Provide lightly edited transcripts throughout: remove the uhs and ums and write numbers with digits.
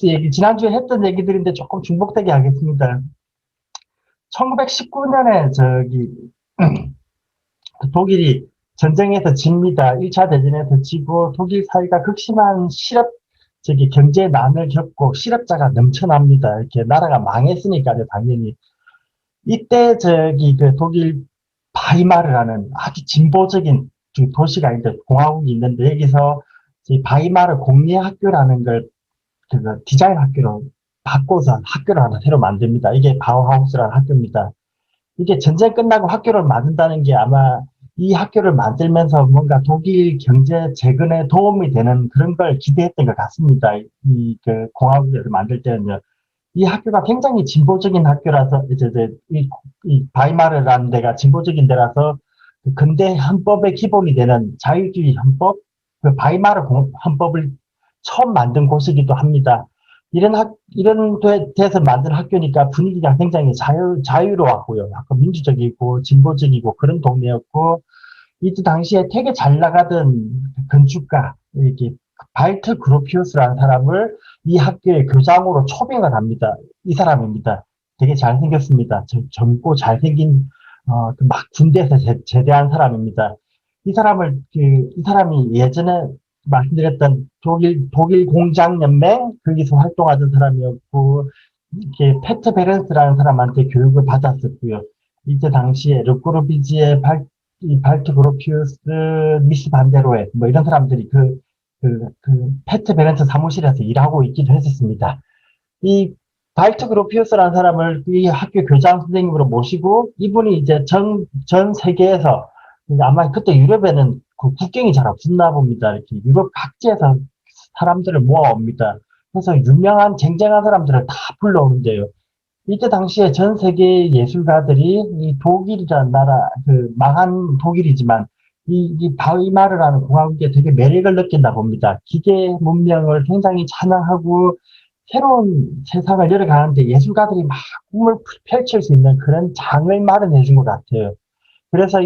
얘기, 지난주에 했던 얘기들인데 조금 중복되게 하겠습니다. 1919년에 독일이 전쟁에서 집니다. 1차 대전에서 지고 독일 사회가 극심한 경제난을 겪고 실업자가 넘쳐납니다. 이렇게 나라가 망했으니까요, 당연히. 이때 독일 바이마르라는 아주 진보적인 도시가 있는데, 공화국이 있는데, 여기서 바이마르 공예학교라는 걸 디자인 학교로 바꿔서 학교를 하나 새로 만듭니다. 이게 바우하우스라는 학교입니다. 이게 전쟁 끝나고 학교를 만든다는 게 아마 이 학교를 만들면서 뭔가 독일 경제 재건에 도움이 되는 그런 걸 기대했던 것 같습니다. 공화국을 만들 때는요. 이 학교가 굉장히 진보적인 학교라서, 이 바이마르라는 데가 진보적인 데라서, 근대 헌법의 기본이 되는 자유주의 헌법, 그 바이마르 헌법을 처음 만든 곳이기도 합니다. 이런 데서 만든 학교니까 분위기가 굉장히 자유로웠고요. 약간 민주적이고, 진보적이고, 그런 동네였고, 이때 당시에 되게 잘 나가던 건축가, 이렇게 발트 그로피우스라는 사람을 이 학교의 교장으로 초빙을 합니다. 이 사람입니다. 되게 잘생겼습니다. 젊고 잘생긴, 막 군대에서 제대한 사람입니다. 이 사람이 예전에 말씀드렸던 독일 공장연맹, 거기서 활동하던 사람이었고, 이렇게 페트 베렌스라는 사람한테 교육을 받았었고요. 이때 당시에 르꼬르비지에 이 발트 그로피우스, 미스 반데로에, 뭐 이런 사람들이 페트 베렌스 사무실에서 일하고 있기도 했었습니다. 이 발트 그로피우스라는 사람을 이 학교 교장 선생님으로 모시고, 이분이 이제 전 세계에서, 아마 그때 유럽에는 그 국경이 잘 없었나 봅니다. 이렇게 유럽 각지에서 사람들을 모아옵니다. 그래서 유명한 쟁쟁한 사람들을 다 불러오는데요. 이때 당시에 전 세계 예술가들이 이 독일이라는 나라, 망한 독일이지만, 이 바이마르라는 공화국에 되게 매력을 느낀다 봅니다. 기계 문명을 굉장히 찬양하고, 새로운 세상을 열어가는데 예술가들이 막 꿈을 펼칠 수 있는 그런 장을 마련해 준 것 같아요. 그래서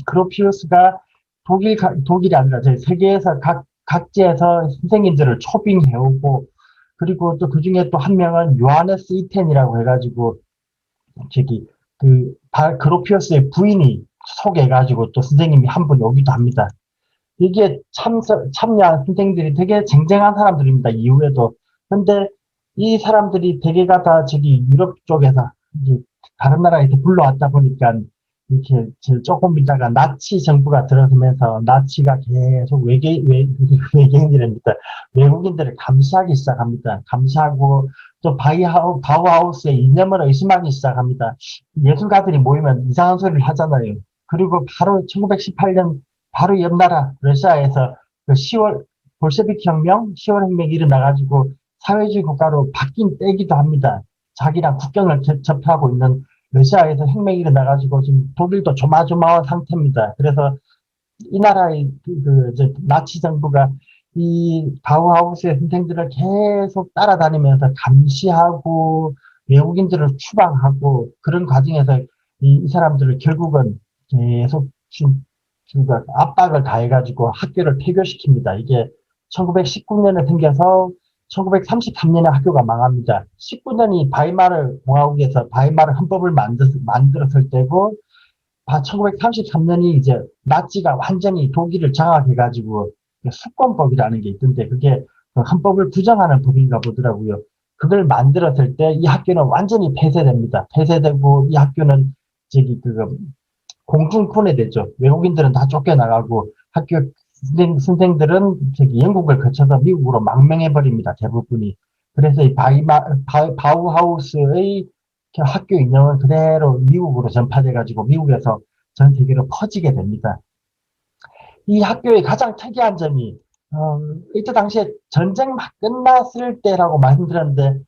그로피우스가 독일이 아니라 저희 세계에서 각지에서 선생님들을 초빙해오고, 그리고 또 그 중에 또 한 명은 요하네스 이텐이라고 해가지고, 그로피우스의 부인이 소개해가지고 또 선생님이 한 분 오기도 합니다. 이게 참여한 선생들이 되게 쟁쟁한 사람들입니다, 이후에도. 근데 이 사람들이 대개가 다 유럽 쪽에서, 이제 다른 나라에서 불러왔다 보니까, 이렇게 조금 있다가 나치 정부가 들어서면서 나치가 계속 외계인이랍니다. 외국인들을 감시하기 시작합니다. 감시하고, 또 바우하우스의 이념을 의심하기 시작합니다. 예술가들이 모이면 이상한 소리를 하잖아요. 그리고 바로 1918년 바로 옆 나라 러시아에서 그 10월 볼셰비크 혁명, 10월 혁명이 일어나가지고 사회주의 국가로 바뀐 때이기도 합니다. 자기랑 국경을 접하고 있는 러시아에서 혁명이 일어나가지고 지금 독일도 조마조마한 상태입니다. 그래서 이 나라의 나치 정부가 이 바우하우스의 선생들을 계속 따라다니면서 감시하고 외국인들을 추방하고 그런 과정에서 이 사람들을 결국은 계속 압박을 가해가지고 학교를 폐교시킵니다. 이게 1919년에 생겨서 1933년에 학교가 망합니다. 19년이 바이마르 공화국에서 바이마르 헌법을 만들었을 때고, 1933년이 이제 나치가 완전히 독일을 장악해가지고 수권법이라는 게 있던데, 그게 헌법을 부정하는 법인가 보더라고요. 그걸 만들었을 때 이 학교는 완전히 폐쇄됩니다. 폐쇄되고 이 학교는 공중분해 되죠. 외국인들은 다 쫓겨나가고 학교 선생들은 영국을 거쳐서 미국으로 망명해버립니다. 대부분이. 그래서 이 바우하우스의 학교 인형은 그대로 미국으로 전파돼가지고 미국에서 전 세계로 퍼지게 됩니다. 이 학교의 가장 특이한 점이, 이때 당시에 전쟁 막 끝났을 때라고 말씀드렸는데,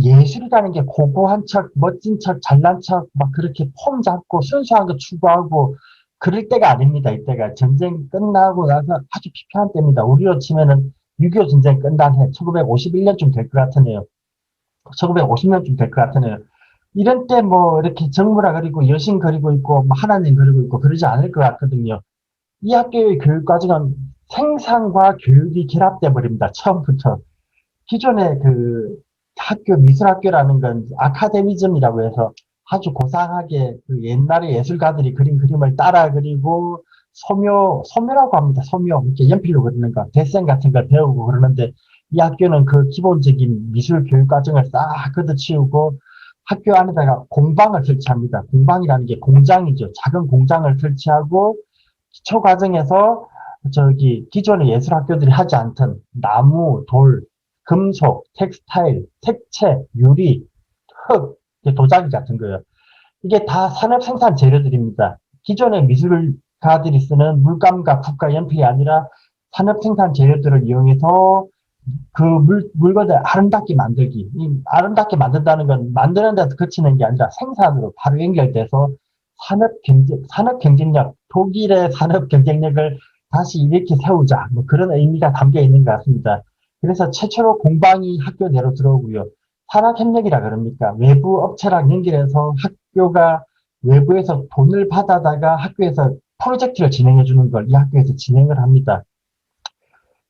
예술이라는 게 고고한 척, 멋진 척, 잘난 척, 막 그렇게 폼 잡고 순수한 거 추구하고, 그럴 때가 아닙니다. 이때가 전쟁 끝나고 나서 아주 피폐한 때입니다. 우리로 치면은 6.25 전쟁 끝난 해, 1951년쯤 될 것 같으네요. 1950년쯤 될 것 같으네요. 이런 때 뭐 이렇게 정부라 그리고 여신 그리고 있고 뭐 하나님 그리고 있고 그러지 않을 것 같거든요. 이 학교의 교육 과정은 생산과 교육이 결합돼 버립니다. 처음부터. 기존의 그 학교, 미술학교라는 건 아카데미즘이라고 해서 아주 고상하게 그 옛날에 예술가들이 그린 그림을 따라 그리고 소묘라고 합니다. 소묘. 이렇게 연필로 그리는 거, 데센 같은 걸 배우고 그러는데 이 학교는 그 기본적인 미술 교육 과정을 싹 걷어치우고 학교 안에다가 공방을 설치합니다. 공방이라는 게 공장이죠. 작은 공장을 설치하고 기초 과정에서 저기 기존의 예술 학교들이 하지 않던 나무, 돌, 금속, 텍스타일, 색채, 유리, 흙, 도자기 같은 거예요. 이게 다 산업 생산 재료들입니다. 기존의 미술가들이 쓰는 물감과 붓과 연필이 아니라 산업 생산 재료들을 이용해서 그 물건을 아름답게 만들기. 이 아름답게 만든다는 건 만드는 데서 그치는 게 아니라 생산으로 바로 연결돼서 산업 경쟁력, 독일의 산업 경쟁력을 다시 이렇게 세우자. 뭐 그런 의미가 담겨 있는 것 같습니다. 그래서 최초로 공방이 학교 내로 들어오고요. 산학협력이라 그럽니까? 외부 업체랑 연결해서 학교가 외부에서 돈을 받아다가 학교에서 프로젝트를 진행해 주는 걸 이 학교에서 진행을 합니다.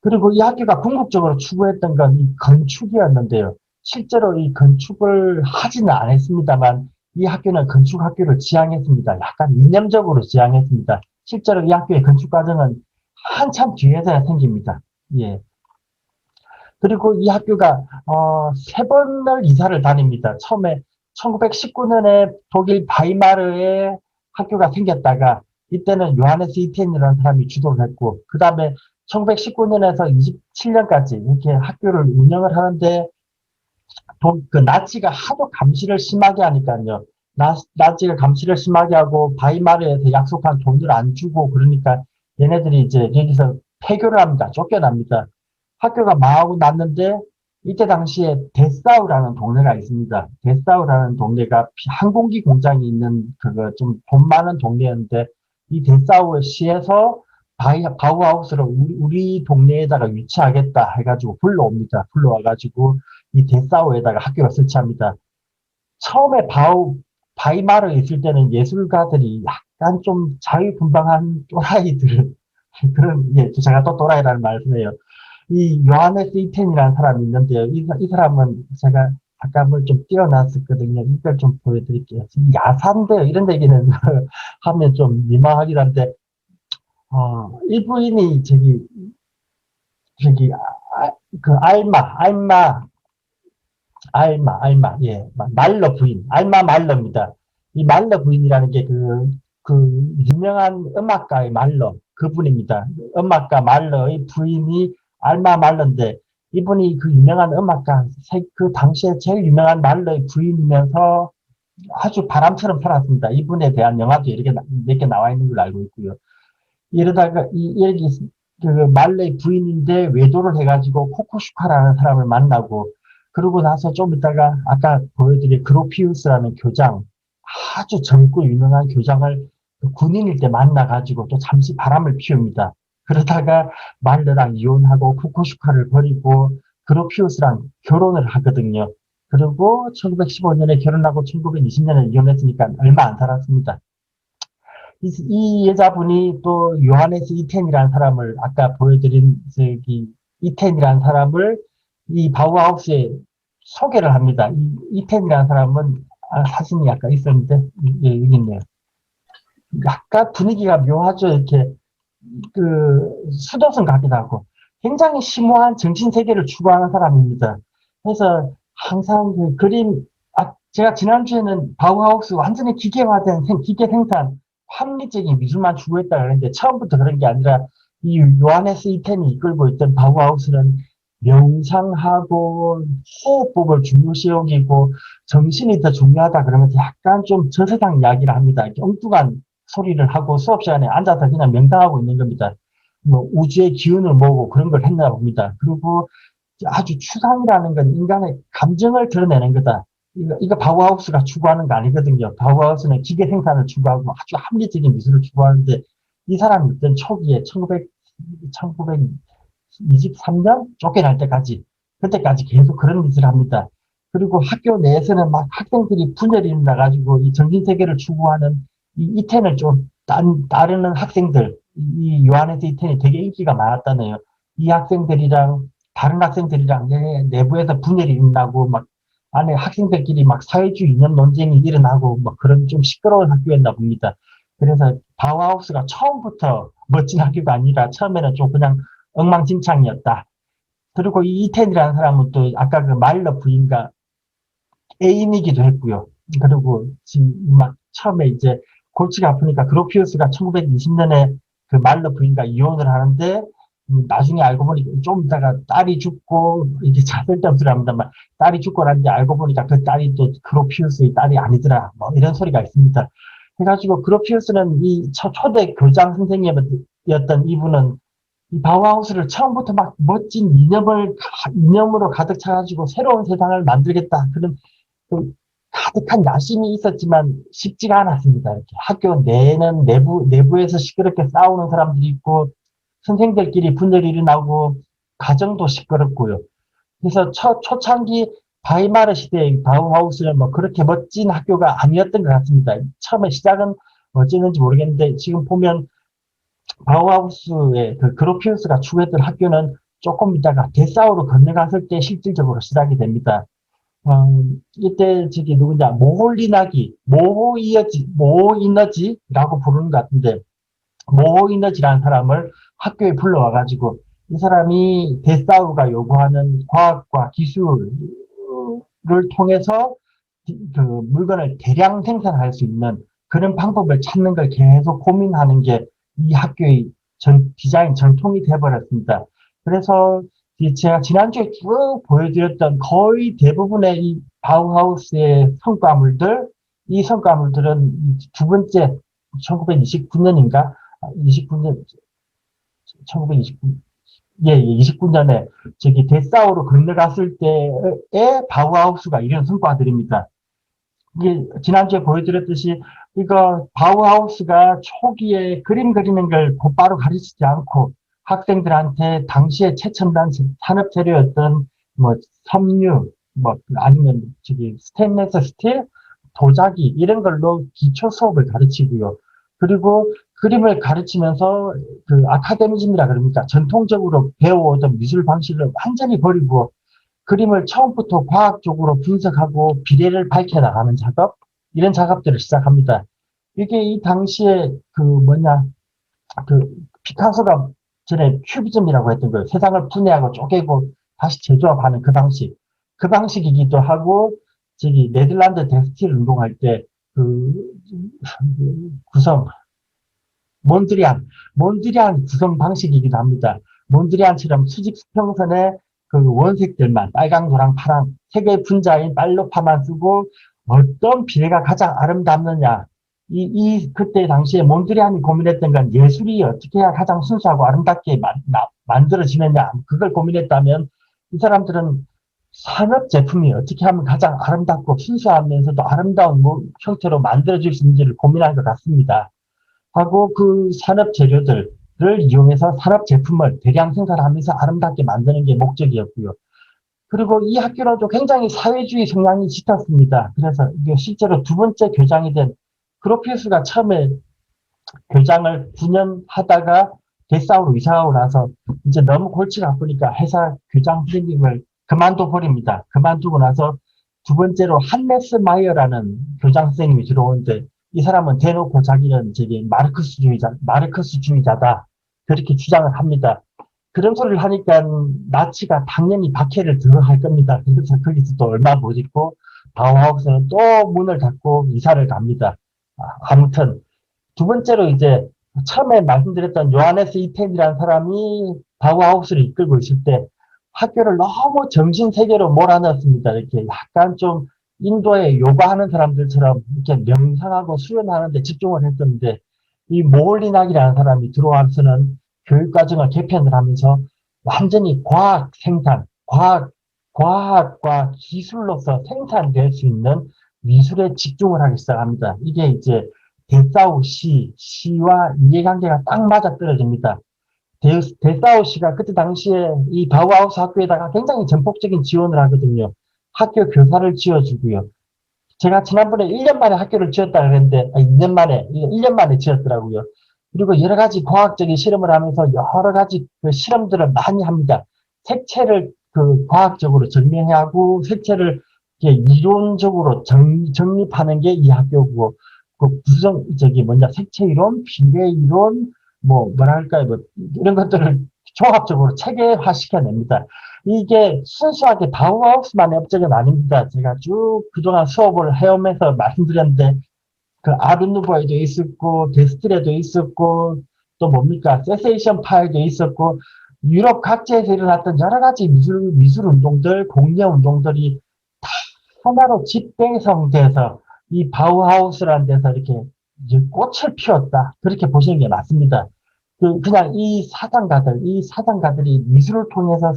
그리고 이 학교가 궁극적으로 추구했던 건 이 건축이었는데요. 실제로 이 건축을 하지는 않았습니다만 이 학교는 건축 학교를 지향했습니다. 약간 이념적으로 지향했습니다. 실제로 이 학교의 건축 과정은 한참 뒤에서야 생깁니다. 예. 그리고 이 학교가 세 번을 이사를 다닙니다. 처음에 1919년에 독일 바이마르에 학교가 생겼다가 이때는 요하네스 이텐이라는 사람이 주도를 했고 그 다음에 1919년에서 27년까지 이렇게 학교를 운영을 하는데 그 나치가 하도 감시를 심하게 하니까요. 나치가 감시를 심하게 하고 바이마르에서 약속한 돈을 안 주고 그러니까 얘네들이 이제 여기서 폐교를 합니다. 쫓겨납니다. 학교가 망하고 났는데 이때 당시에 데사우라는 동네가 있습니다. 데사우라는 동네가 항공기 공장이 있는 그거 좀 돈 많은 동네였는데 이 데사우 시에서 바우하우스를 우리 동네에다가 위치하겠다 해가지고 불러옵니다. 불러와가지고 이 데사우에다가 학교를 설치합니다. 처음에 바이마르에 있을 때는 예술가들이 약간 좀 자유분방한 또라이들, 그런, 예, 제가 또 또라이라는 말씀이에요. 이 요하네스 이텐이라는 사람이 있는데요. 이 사람은 제가 잠깐을 좀 띄워놨었거든요. 이걸 좀 보여드릴게요. 야산데요. 이런 얘기는 하면 좀 민망하긴 한데, 이 부인이 저기, 그 알마, 예, 말러 부인, 알마 말러입니다. 이 말러 부인이라는 게 유명한 음악가의 말러, 그분입니다. 음악가 말러의 부인이 알마 말러인데, 이분이 그 유명한 음악가, 그 당시에 제일 유명한 말러의 부인이면서 아주 바람처럼 살았습니다. 이분에 대한 영화도 몇 개 나와 있는 걸로 알고 있고요. 이러다가, 여기, 그 말레이 부인인데 외도를 해가지고 코코슈카라는 사람을 만나고, 그러고 나서 좀 있다가 아까 보여드린 그로피우스라는 교장, 아주 젊고 유명한 교장을 군인일 때 만나가지고 또 잠시 바람을 피웁니다. 그러다가 말레랑 이혼하고 코코슈카를 버리고 그로피우스랑 결혼을 하거든요. 그리고 1915년에 결혼하고 1920년에 이혼했으니까 얼마 안 살았습니다. 이 여자분이 또 요하네스 이텐이라는 사람을 아까 보여드린 이텐이라는 사람을 이 바우하우스에 소개를 합니다. 이텐이라는 사람은 사진이 아까 있었는데 예, 여기 있네요. 약간 분위기가 묘하죠. 이렇게 수도승 같기도 하고 굉장히 심오한 정신 세계를 추구하는 사람입니다. 그래서 항상 그 그림 제가 지난주에는 바우하우스 완전히 기계화된 기계 생산 합리적인 미술만 추구했다 그랬는데 처음부터 그런 게 아니라 이 요하네스 이텐이 이끌고 있던 바우하우스는 명상하고 호흡법을 중요시 여기고 정신이 더 중요하다 그러면서 약간 좀 저세상 이야기를 합니다. 이렇게 엉뚱한 소리를 하고 수업 시간에 앉아서 그냥 명상하고 있는 겁니다. 뭐 우주의 기운을 모으고 그런 걸 했나 봅니다. 그리고 아주 추상이라는 건 인간의 감정을 드러내는 거다. 이거 바우하우스가 추구하는 거 아니거든요. 바우하우스는 기계 생산을 추구하고 아주 합리적인 미술을 추구하는데 이 사람이 있던 초기에 1923년 쫓겨날 때까지 그때까지 계속 그런 짓을 합니다. 그리고 학교 내에서는 막 학생들이 분열이 나가지고 이 정신세계를 추구하는 이 이텐을 좀 따르는 학생들, 이 요하네스 이텐이 되게 인기가 많았다네요. 이 학생들이랑 다른 학생들이랑 내부에서 분열이 일어나고 막 안에 학생들끼리 막 사회주의 이념 논쟁이 일어나고 막 그런 좀 시끄러운 학교였나 봅니다. 그래서 바우하우스가 처음부터 멋진 학교가 아니라 처음에는 좀 그냥 엉망진창이었다. 그리고 이 이텐이라는 사람은 또 아까 그 마일러 부인과 애인이기도 했고요. 그리고 지금 막 처음에 이제 골치가 아프니까 그로피우스가 1920년에 그 마일러 부인과 이혼을 하는데 나중에 알고 보니 좀 있다가 딸이 죽고 이게 쓸데없는 소리 합니다만 딸이 죽고 나는데 알고 보니까 그 딸이 또 그로피우스의 딸이 아니더라 뭐 이런 소리가 있습니다. 그래가지고 그로피우스는 이 초대 교장 선생님이었던 이분은 이 바우하우스를 처음부터 막 멋진 이념으로 가득 차가지고 새로운 세상을 만들겠다 그런 그 가득한 야심이 있었지만 쉽지가 않았습니다. 이렇게 학교 내는 내부에서 시끄럽게 싸우는 사람들이 있고 선생들끼리 분열이 일어나고 가정도 시끄럽고요. 그래서 초창기 바이마르 시대의 바우하우스는 뭐 그렇게 멋진 학교가 아니었던 것 같습니다. 처음에 시작은 어찌는지 모르겠는데 지금 보면 바우하우스의 그 그로피우스가 추구했던 학교는 조금 있다가 데사우로 건너갔을 때 실질적으로 시작이 됩니다. 이때 저기 누구냐 모홀리나기 모이너지라고 부르는 것 같은데 모이너지라는 사람을 학교에 불러와가지고 이 사람이 데사우가 요구하는 과학과 기술을 통해서 그 물건을 대량 생산할 수 있는 그런 방법을 찾는 걸 계속 고민하는 게 이 학교의 디자인 전통이 되어버렸습니다. 그래서 제가 지난주에 쭉 보여드렸던 거의 대부분의 이 바우하우스의 성과물들, 이 성과물들은 두 번째 1929년인가? 29년, 1929, 예, 29년에 저기 데사우로 건너갔을 때의 바우하우스가 이런 성과들입니다. 이게 지난주에 보여드렸듯이 이거 바우하우스가 초기에 그림 그리는 걸 곧바로 가르치지 않고 학생들한테 당시에 최첨단 산업 재료였던 뭐 섬유 뭐 아니면 저기 스테인리스 스틸 도자기 이런 걸로 기초 수업을 가르치고요. 그리고 그림을 가르치면서 그 아카데미즘이라 그럽니까? 전통적으로 배워오던 미술 방식을 완전히 버리고 그림을 처음부터 과학적으로 분석하고 비례를 밝혀나가는 작업, 이런 작업들을 시작합니다. 이게 이 당시에 그 피카소가 전에 큐비즘이라고 했던 거예요. 세상을 분해하고 쪼개고 다시 재조합하는 그 방식. 그 방식이기도 하고, 저기 네덜란드 텍스틸 운동할 때 그 구성, 몬드리안 구성 방식이기도 합니다. 몬드리안처럼 수직 수평선에 그 원색들만 빨강, 노랑, 파랑 세 개의 분자인 빨로파만 쓰고 어떤 비례가 가장 아름답느냐. 그때 당시에 몬드리안이 고민했던 건 예술이 어떻게 해야 가장 순수하고 아름답게 만들어지느냐. 그걸 고민했다면 이 사람들은 산업 제품이 어떻게 하면 가장 아름답고 순수하면서도 아름다운 형태로 만들어질 수 있는지를 고민한 것 같습니다. 하고 그 산업 재료들을 이용해서 산업 제품을 대량 생산하면서 아름답게 만드는 게 목적이었고요. 그리고 이 학교로도 굉장히 사회주의 성향이 짙었습니다. 그래서 이게 실제로 두 번째 교장이 된 그로피우스가 처음에 교장을 9년 하다가 데사우로 이사하고 나서 이제 너무 골치가 아프니까 회사 교장 선생님을 그만둬 버립니다. 그만두고 나서 두 번째로 한네스 마이어라는 교장 선생님이 들어오는데 이 사람은 대놓고 자기는 저기 마르크스주의자다. 그렇게 주장을 합니다. 그런 소리를 하니까 나치가 당연히 박해를 들어갈 겁니다. 그래서 거기서 또 얼마 못 있고 바우하우스는 또 문을 닫고 이사를 갑니다. 아무튼 두 번째로 이제 처음에 말씀드렸던 요하네스 이텐이라는 사람이 바우하우스를 이끌고 있을 때 학교를 너무 정신세계로 몰아넣었습니다. 이렇게 약간 좀 인도에 요가하는 사람들처럼 이렇게 명상하고 수련하는 데 집중을 했었는데 이 모홀리낙이라는 사람이 들어와서는 교육과정을 개편을 하면서 완전히 과학과 기술로서 생산될 수 있는 미술에 집중을 하기 시작합니다. 이게 이제 데사우 시와 이해관계가 딱 맞아 떨어집니다. 데사우 시가 그때 당시에 이 바우하우스 학교에다가 굉장히 전폭적인 지원을 하거든요. 학교 교사를 지어주고요. 제가 지난번에 1년 만에 학교를 지었다 그랬는데, 2년 만에, 1년 만에 지었더라고요. 그리고 여러 가지 과학적인 실험을 하면서 여러 가지 그 실험들을 많이 합니다. 색채를 그 과학적으로 증명하고 색채를 이렇게 이론적으로 정립하는 게 이 학교고, 그 구성, 저기 뭐냐, 색채 이론, 비례 이론, 뭐랄까요, 이런 것들을 종합적으로 체계화 시켜냅니다. 이게 순수하게 바우하우스만의 업적은 아닙니다. 제가 쭉 그동안 수업을 해오면서 말씀드렸는데, 그 아르누보에도 있었고, 데스트레도 있었고, 또 뭡니까, 세세이션 파일도 있었고, 유럽 각지에서 일어났던 여러 가지 미술 운동들, 공예 운동들이 다 하나로 집대성돼서 이 바우하우스라는 데서 이렇게 이제 꽃을 피웠다. 그렇게 보시는 게 맞습니다. 그냥 이 사상가들이 미술을 통해서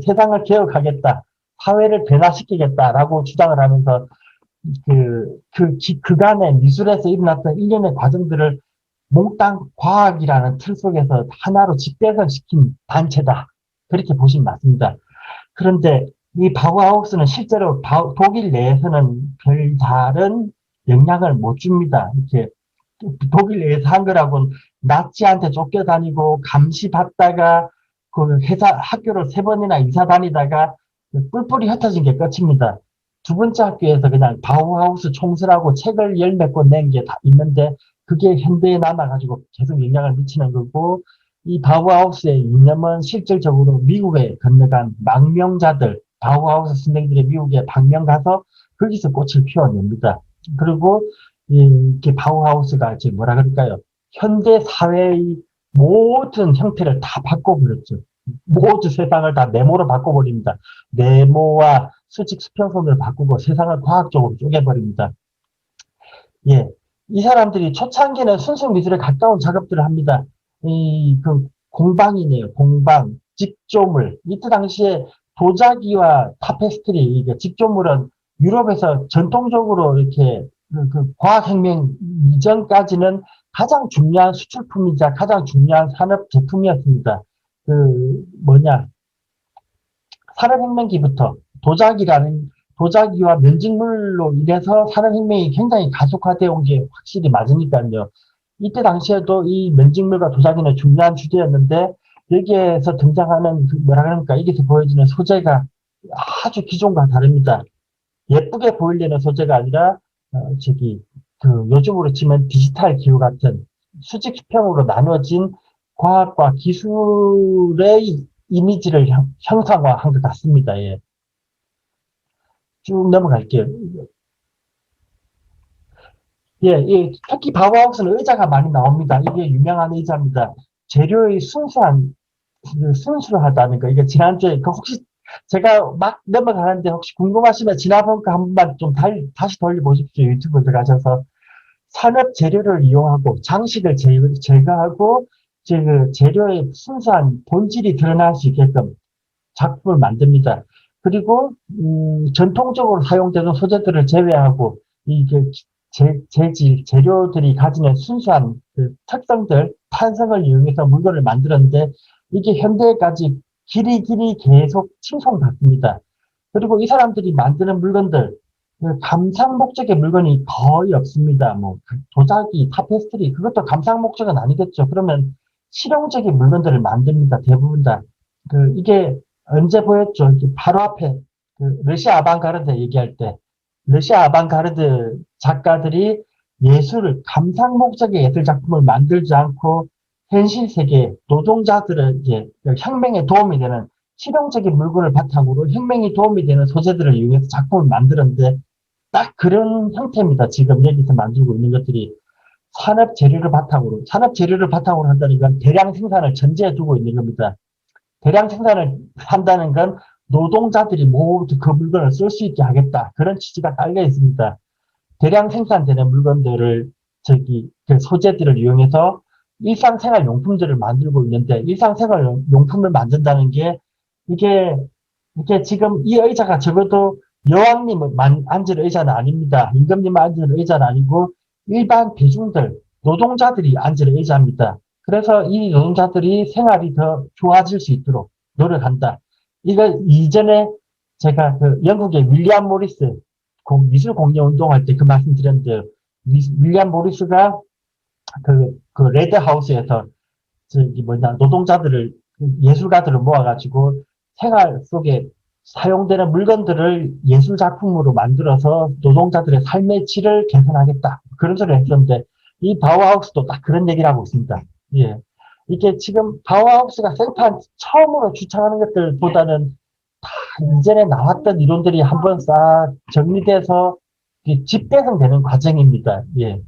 세상을 개혁하겠다. 사회를 변화시키겠다라고 주장을 하면서 그간의 미술에서 일어났던 일련의 과정들을 몽땅 과학이라는 틀 속에서 하나로 집대성시킨 단체다. 그렇게 보시면 맞습니다. 그런데 이 바우하우스는 실제로 독일 내에서는 별다른 영향을 못 줍니다. 이렇게 독일 내에서 한 거라고는 나치한테 쫓겨다니고 감시받다가 그 학교를 3번이나 이사 다니다가 뿔뿔이 흩어진 게 끝입니다. 두 번째 학교에서 그냥 바우하우스 총수라고 책을 열 몇 권 낸 게 다 있는데 그게 현대에 남아가지고 계속 영향을 미치는 거고, 이 바우하우스의 이념은 실질적으로 미국에 건너간 망명자들, 바우하우스 선생들이 미국에 방명 가서 거기서 꽃을 피워냅니다. 그리고 이렇게 바우하우스가 이제 뭐라 그럴까요? 현대 사회의 모든 형태를 다 바꿔버렸죠. 모든 세상을 다 네모로 바꿔버립니다. 네모와 수직 수평선을 바꾸고 세상을 과학적으로 쪼개버립니다. 예. 이 사람들이 초창기는 순수 미술에 가까운 작업들을 합니다. 그 공방이네요. 공방, 직조물. 이때 당시에 도자기와 타페스트리, 이게 직조물은 유럽에서 전통적으로 이렇게 과학혁명 이전까지는 가장 중요한 수출품이자 가장 중요한 산업 제품이었습니다. 산업혁명기부터 도자기와 면직물로 인해서 산업혁명이 굉장히 가속화되어 온 게 확실히 맞으니까요. 이때 당시에도 이 면직물과 도자기는 중요한 주제였는데, 여기에서 등장하는 뭐라 그럽니까? 여기서 보여지는 소재가 아주 기존과 다릅니다. 예쁘게 보이려는 소재가 아니라 요즘으로 치면 디지털 기후 같은 수직 수평으로 나눠진 과학과 기술의 이미지를 형상화한 것 같습니다. 예. 쭉 넘어갈게요. 예, 예, 특히 바우하우스는 의자가 많이 나옵니다. 이게 유명한 의자입니다. 재료의 순수하다는 거. 이게 지난주에, 혹시 제가 막 넘어가는데 혹시 궁금하시면 지난번 거 한 번만 좀 다시 돌려보십시오. 유튜브 들어가셔서. 산업 재료를 이용하고 장식을 제거하고 재료의 순수한 본질이 드러날 수 있게끔 작품을 만듭니다. 그리고 전통적으로 사용되는 소재들을 제외하고 이게 재료들이 가지는 순수한 특성들, 탄성을 이용해서 물건을 만들었는데 이게 현대까지 길이 계속 칭송받습니다. 그리고 이 사람들이 만드는 물건들, 감상 목적의 물건이 거의 없습니다. 도자기, 타페스트리, 그것도 감상 목적은 아니겠죠. 그러면 실용적인 물건들을 만듭니다. 대부분 다. 이게 언제 보였죠? 바로 앞에, 러시아 아방가르드 얘기할 때, 러시아 아방가르드 작가들이 감상 목적의 예술 작품을 만들지 않고 현실 세계 노동자들의 혁명에 도움이 되는 실용적인 물건을 바탕으로 혁명에 도움이 되는 소재들을 이용해서 작품을 만들었는데 딱 그런 형태입니다. 지금 여기서 만들고 있는 것들이 산업 재료를 바탕으로 한다는 건 대량 생산을 전제해 두고 있는 겁니다. 대량 생산을 한다는 건 노동자들이 모두 그 물건을 쓸 수 있게 하겠다. 그런 취지가 깔려 있습니다. 대량 생산되는 물건들을 그 소재들을 이용해서 일상생활 용품들을 만들고 있는데 일상생활 용품을 만든다는 게 이게 지금 이 의자가 적어도 여왕님만 앉을 의자는 아닙니다. 임금님 앉을 의자는 아니고 일반 대중들, 노동자들이 앉을 의자입니다. 그래서 이 노동자들이 생활이 더 좋아질 수 있도록 노력한다. 이거 이전에 제가 영국의 윌리엄 모리스 미술 공예 운동할 때 그 말씀 드렸는데 윌리엄 모리스가 레드 하우스에서 노동자들을 예술가들을 모아가지고 생활 속에 사용되는 물건들을 예술 작품으로 만들어서 노동자들의 삶의 질을 개선하겠다. 그런 소리를 했었는데, 이 바우하우스도 딱 그런 얘기를 하고 있습니다. 예. 이게 지금 바우하우스가 생판 처음으로 주창하는 것들보다는 다 이전에 나왔던 이론들이 한번 싹 정리돼서 집대성되는 과정입니다. 예.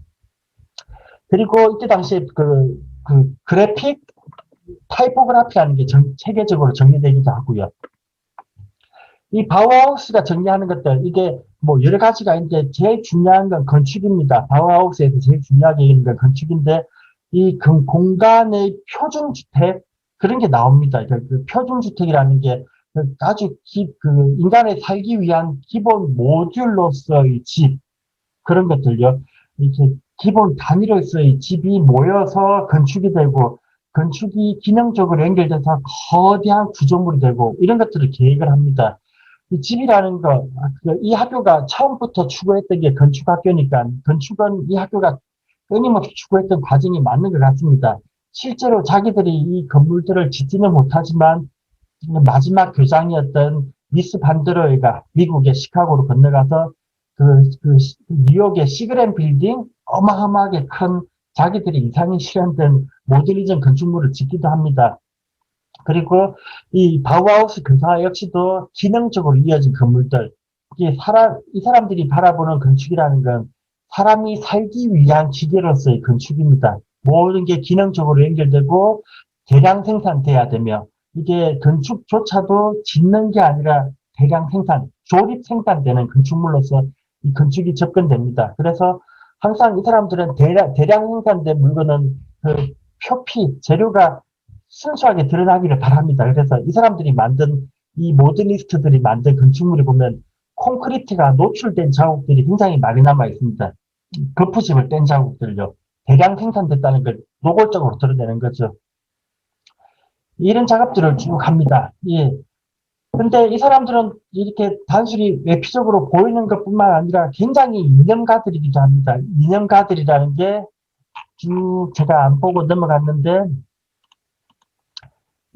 그리고 이때 당시에 그 그래픽 타이포그라피라는 게 체계적으로 정리되기도 하고요. 이 바우하우스가 정리하는 것들, 이게 뭐 여러 가지가 있는데 제일 중요한 건 건축입니다. 바우하우스에서 제일 중요하게 있는 건 건축인데, 이 공간의 표준주택, 그런 게 나옵니다. 그 표준주택이라는 게 아주 인간의 살기 위한 기본 모듈로서의 집, 그런 것들요. 이렇게 기본 단위로서의 집이 모여서 건축이 되고, 건축이 기능적으로 연결돼서 거대한 구조물이 되고, 이런 것들을 계획을 합니다. 이 집이라는 거, 이 학교가 처음부터 추구했던 게 건축학교니까, 건축은 이 학교가 끊임없이 추구했던 과정이 맞는 것 같습니다. 실제로 자기들이 이 건물들을 짓지는 못하지만, 마지막 교장이었던 미스 반드로이가 미국의 시카고로 건너가서 뉴욕의 시그램 빌딩 어마어마하게 큰 자기들이 이상이 실현된 모더니즘 건축물을 짓기도 합니다. 그리고 이 바우하우스 교사 역시도 기능적으로 이어진 건물들, 이 사람들이 바라보는 건축이라는 건 사람이 살기 위한 기계로서의 건축입니다. 모든 게 기능적으로 연결되고 대량 생산돼야 되며, 이게 건축조차도 짓는 게 아니라 대량 생산, 조립 생산되는 건축물로서 이 건축이 접근됩니다. 그래서 항상 이 사람들은 대량 생산된 물건은 그 표피, 재료가 순수하게 드러나기를 바랍니다. 그래서 이 사람들이 만든, 이 모더니스트들이 만든 건축물이 보면 콘크리트가 노출된 자국들이 굉장히 많이 남아 있습니다. 거푸집을 뗀 자국들요. 대량 생산됐다는 걸 노골적으로 드러내는 거죠. 이런 작업들을 쭉 합니다. 예. 근데 이 사람들은 이렇게 단순히 외피적으로 보이는 것뿐만 아니라 굉장히 이념가들이기도 합니다. 이념가들이라는 게 쭉 제가 안 보고 넘어갔는데,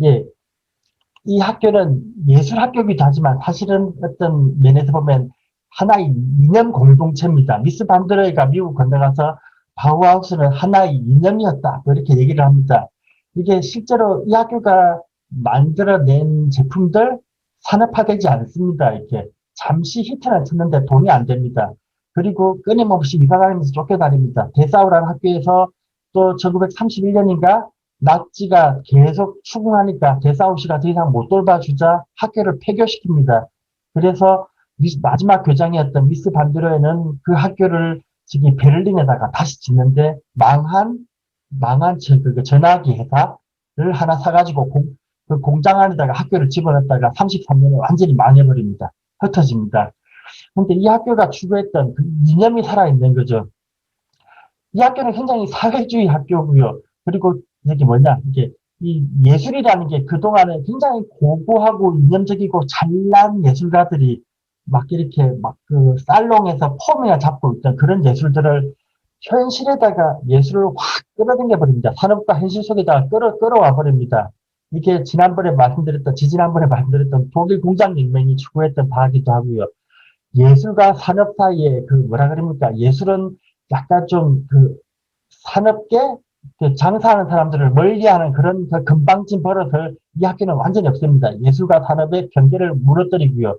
예, 이 학교는 예술 학교이기도 하지만 사실은 어떤 면에서 보면 하나의 이념 공동체입니다. 미스 반드레이가 미국 건너가서 바우하우스는 하나의 이념이었다, 이렇게 얘기를 합니다. 이게 실제로 이 학교가 만들어낸 제품들 산업화되지 않습니다. 이렇게 잠시 히트는 쳤는데 돈이 안 됩니다. 그리고 끊임없이 이사 다니면서 쫓겨다닙니다. 데사우라는 학교에서 또 1931년인가 나치가 계속 추궁하니까 데사우시가 더 이상 못 돌봐주자 학교를 폐교시킵니다. 그래서 마지막 교장이었던 미스 반드로에는 그 학교를 지금 베를린에다가 다시 짓는데 망한 그 전화기 회사를 하나 사가지고 그 공장 안에다가 학교를 집어넣었다가 33년에 완전히 망해버립니다. 흩어집니다. 근데 이 학교가 추구했던 그 이념이 살아있는 거죠. 이 학교는 굉장히 사회주의 학교고요. 그리고 이게 뭐냐, 이게 이 예술이라는 게 그동안에 굉장히 고고하고 이념적이고 잘난 예술가들이 막 이렇게 막 그 살롱에서 폼이나 잡고 있던 그런 예술들을 현실에다가 예술을 확 끌어당겨 버립니다. 산업과 현실 속에다가 끌어와 버립니다. 이게 지지난번에 말씀드렸던 독일 공장혁명이 추구했던 바이기도 하고요. 예술과 산업 사이에 그 뭐라 그럽니까? 예술은 약간 좀 그 산업계 그 장사하는 사람들을 멀리하는 그런 그 건방진 버릇을 이 학교는 완전히 없습니다. 예술과 산업의 경계를 무너뜨리고요.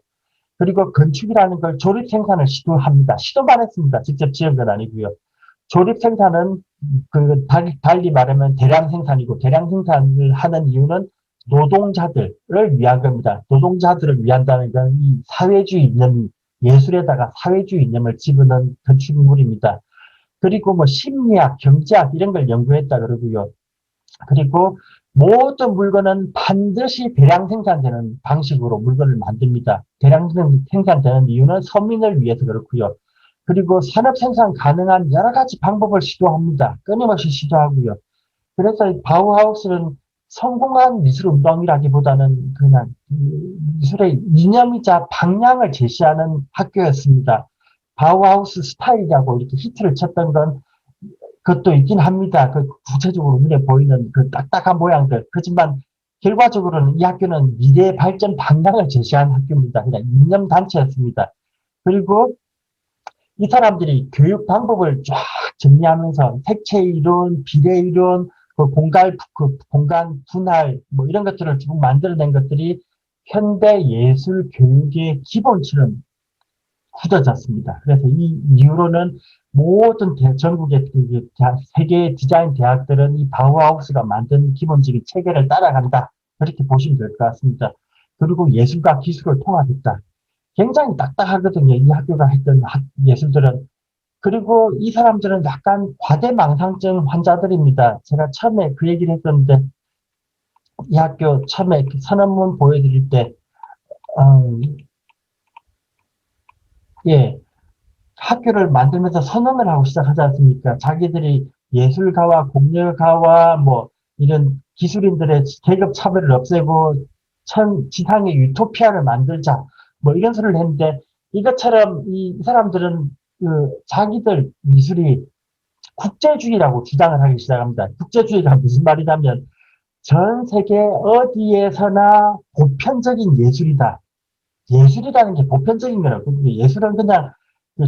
그리고 건축이라는 걸 조립 생산을 시도합니다. 시도만 했습니다. 직접 지은 건 아니고요. 조립 생산은 달리 말하면 대량 생산이고, 대량 생산을 하는 이유는 노동자들을 위한 겁니다. 노동자들을 위한다는 건 이 사회주의 이념이, 예술에다가 사회주의 이념을 집어넣은 건축물입니다. 그리고 뭐 심리학, 경제학 이런 걸 연구했다 그러고요. 그리고 모든 물건은 반드시 대량 생산되는 방식으로 물건을 만듭니다. 대량 생산되는 이유는 서민을 위해서 그렇고요. 그리고 산업 생산 가능한 여러 가지 방법을 시도합니다. 끊임없이 시도하고요. 그래서 바우하우스는 성공한 미술 운동이라기보다는 그냥 미술의 이념이자 방향을 제시하는 학교였습니다. 바우하우스 스타일이라고 이렇게 히트를 쳤던 건 그것도 있긴 합니다. 그 구체적으로 눈에 보이는 그 딱딱한 모양들. 그렇지만 결과적으로는 이 학교는 미래 발전 방향을 제시한 학교입니다. 그냥 이념단체였습니다. 그리고 이 사람들이 교육 방법을 쫙 정리하면서 색채 이론, 비례 이론, 그 공간 분할, 뭐 이런 것들을 쭉 만들어낸 것들이 현대 예술 교육의 기본처럼 굳어졌습니다. 그래서 이 이후로는 모든 전국의 세계 디자인 대학들은 이 바우하우스가 만든 기본적인 체계를 따라간다. 그렇게 보시면 될 것 같습니다. 그리고 예술과 기술을 통합했다. 굉장히 딱딱하거든요. 이 학교가 했던 예술들은. 그리고 이 사람들은 약간 과대망상증 환자들입니다. 제가 처음에 그 얘기를 했었는데, 이 학교 처음에 선언문 보여드릴 때, 어, 예, 학교를 만들면서 선언을 하고 시작하지 않습니까? 자기들이 예술가와 공예가와 뭐 이런 기술인들의 계급 차별을 없애고 지상의 유토피아를 만들자. 뭐 이런 소리를 했는데, 이것처럼 이 사람들은 그 자기들 미술이 국제주의라고 주장을 하기 시작합니다. 국제주의가 무슨 말이냐면 전 세계 어디에서나 보편적인 예술이다. 예술이라는 게 보편적인 거라고. 예술은 그냥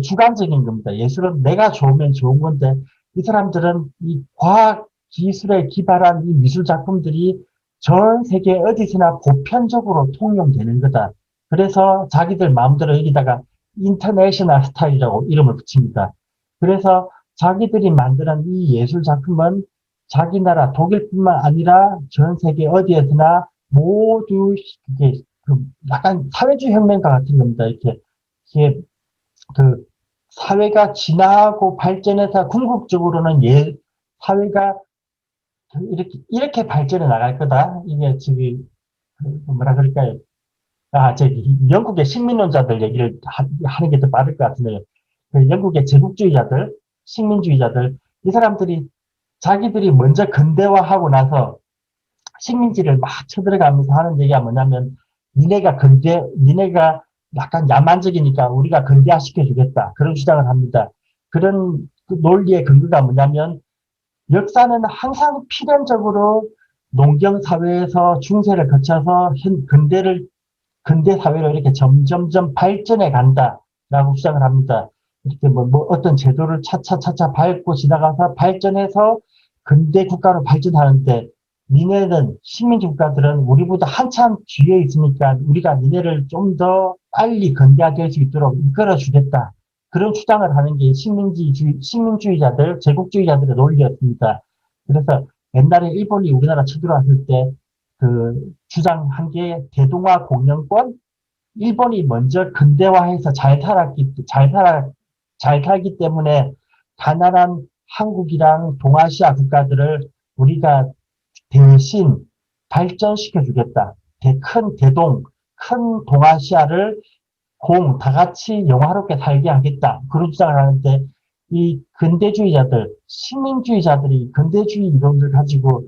주관적인 겁니다. 예술은 내가 좋으면 좋은 건데, 이 사람들은 이 과학 기술에 기반한 이 미술 작품들이 전 세계 어디서나 보편적으로 통용되는 거다. 그래서 자기들 마음대로 여기다가 인터내셔널 스타일이라고 이름을 붙입니다. 그래서 자기들이 만드는 이 예술 작품은 자기 나라 독일뿐만 아니라 전 세계 어디에서나 모두 이게 약간 사회주의 혁명가 같은 겁니다. 이게 그 사회가 진화하고 발전해서 궁극적으로는 사회가 이렇게 발전해 나갈 거다. 이게 지금 뭐라 그럴까요? 저기 영국의 식민론자들 얘기를 하는 게 더 빠를 것 같은데요. 그 영국의 제국주의자들, 식민주의자들, 이 사람들이 자기들이 먼저 근대화하고 나서 식민지를 막 쳐들어가면서 하는 얘기가 뭐냐면, 니네가 약간 야만적이니까 우리가 근대화 시켜주겠다. 그런 주장을 합니다. 그런 그 논리의 근거가 뭐냐면, 역사는 항상 필연적으로 농경사회에서 중세를 거쳐서 근대 사회로 이렇게 점점점 발전해 간다라고 주장을 합니다. 이렇게 뭐 어떤 제도를 차차차차 밟고 지나가서 발전해서 근대 국가로 발전하는데, 니네는 식민지 국가들은 우리보다 한참 뒤에 있으니까 우리가 니네를 좀 더 빨리 근대화될 수 있도록 이끌어 주겠다. 그런 주장을 하는 게 식민주의자들, 제국주의자들의 논리였습니다. 그래서 옛날에 일본이 우리나라 쳐들어왔을 때 그 주장한 게 대동아 공영권, 일본이 먼저 근대화해서 잘 살기 때문에 가난한 한국이랑 동아시아 국가들을 우리가 대신 발전시켜 주겠다. 큰 동아시아를 다 같이 영화롭게 살게 하겠다. 그런 주장을 하는데, 이 식민주의자들이 근대주의 이론을 가지고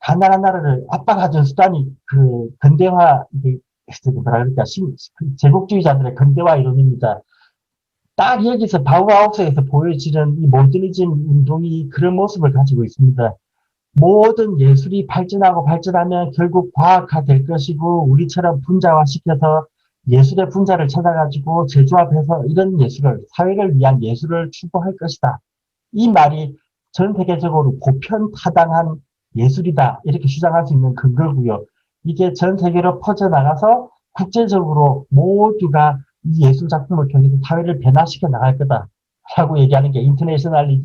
가난한 나라를 압박하던 수단이 그 근대화, 뭐라 그럴까, 제국주의자들의 근대화 이론입니다. 딱 여기서 바우하우스에서 보여지는 이 모더니즘 운동이 그런 모습을 가지고 있습니다. 모든 예술이 발전하면 결국 과학화될 것이고, 우리처럼 분자화시켜서 예술의 분자를 찾아가지고 제조합해서 이런 사회를 위한 예술을 추구할 것이다. 이 말이 전 세계적으로 보편타당한 예술이다. 이렇게 주장할 수 있는 근거고요. 이게 전 세계로 퍼져나가서 국제적으로 모두가 이 예술 작품을 통해서 사회를 변화시켜 나갈 거다. 라고 얘기하는 게 인터내셔널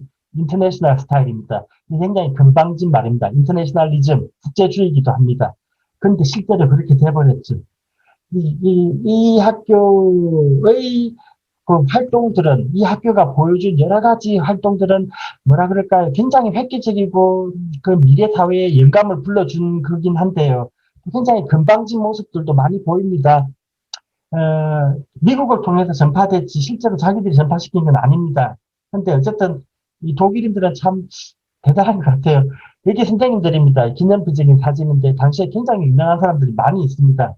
스타일입니다. 굉장히 건방진 말입니다. 인터내셔널리즘, 국제주의이기도 합니다. 그런데 실제로 그렇게 돼버렸죠. 이 학교의 그 활동들은, 이 학교가 보여준 여러 가지 활동들은 뭐라 그럴까요? 굉장히 획기적이고 그 미래 사회에 영감을 불러준 거긴 한데요. 굉장히 건방진 모습들도 많이 보입니다. 미국을 통해서 전파됐지 실제로 자기들이 전파시킨 건 아닙니다. 근데 어쨌든 이 독일인들은 참 대단한 것 같아요. 여기 선생님들입니다. 기념비적인 사진인데 당시에 굉장히 유명한 사람들이 많이 있습니다.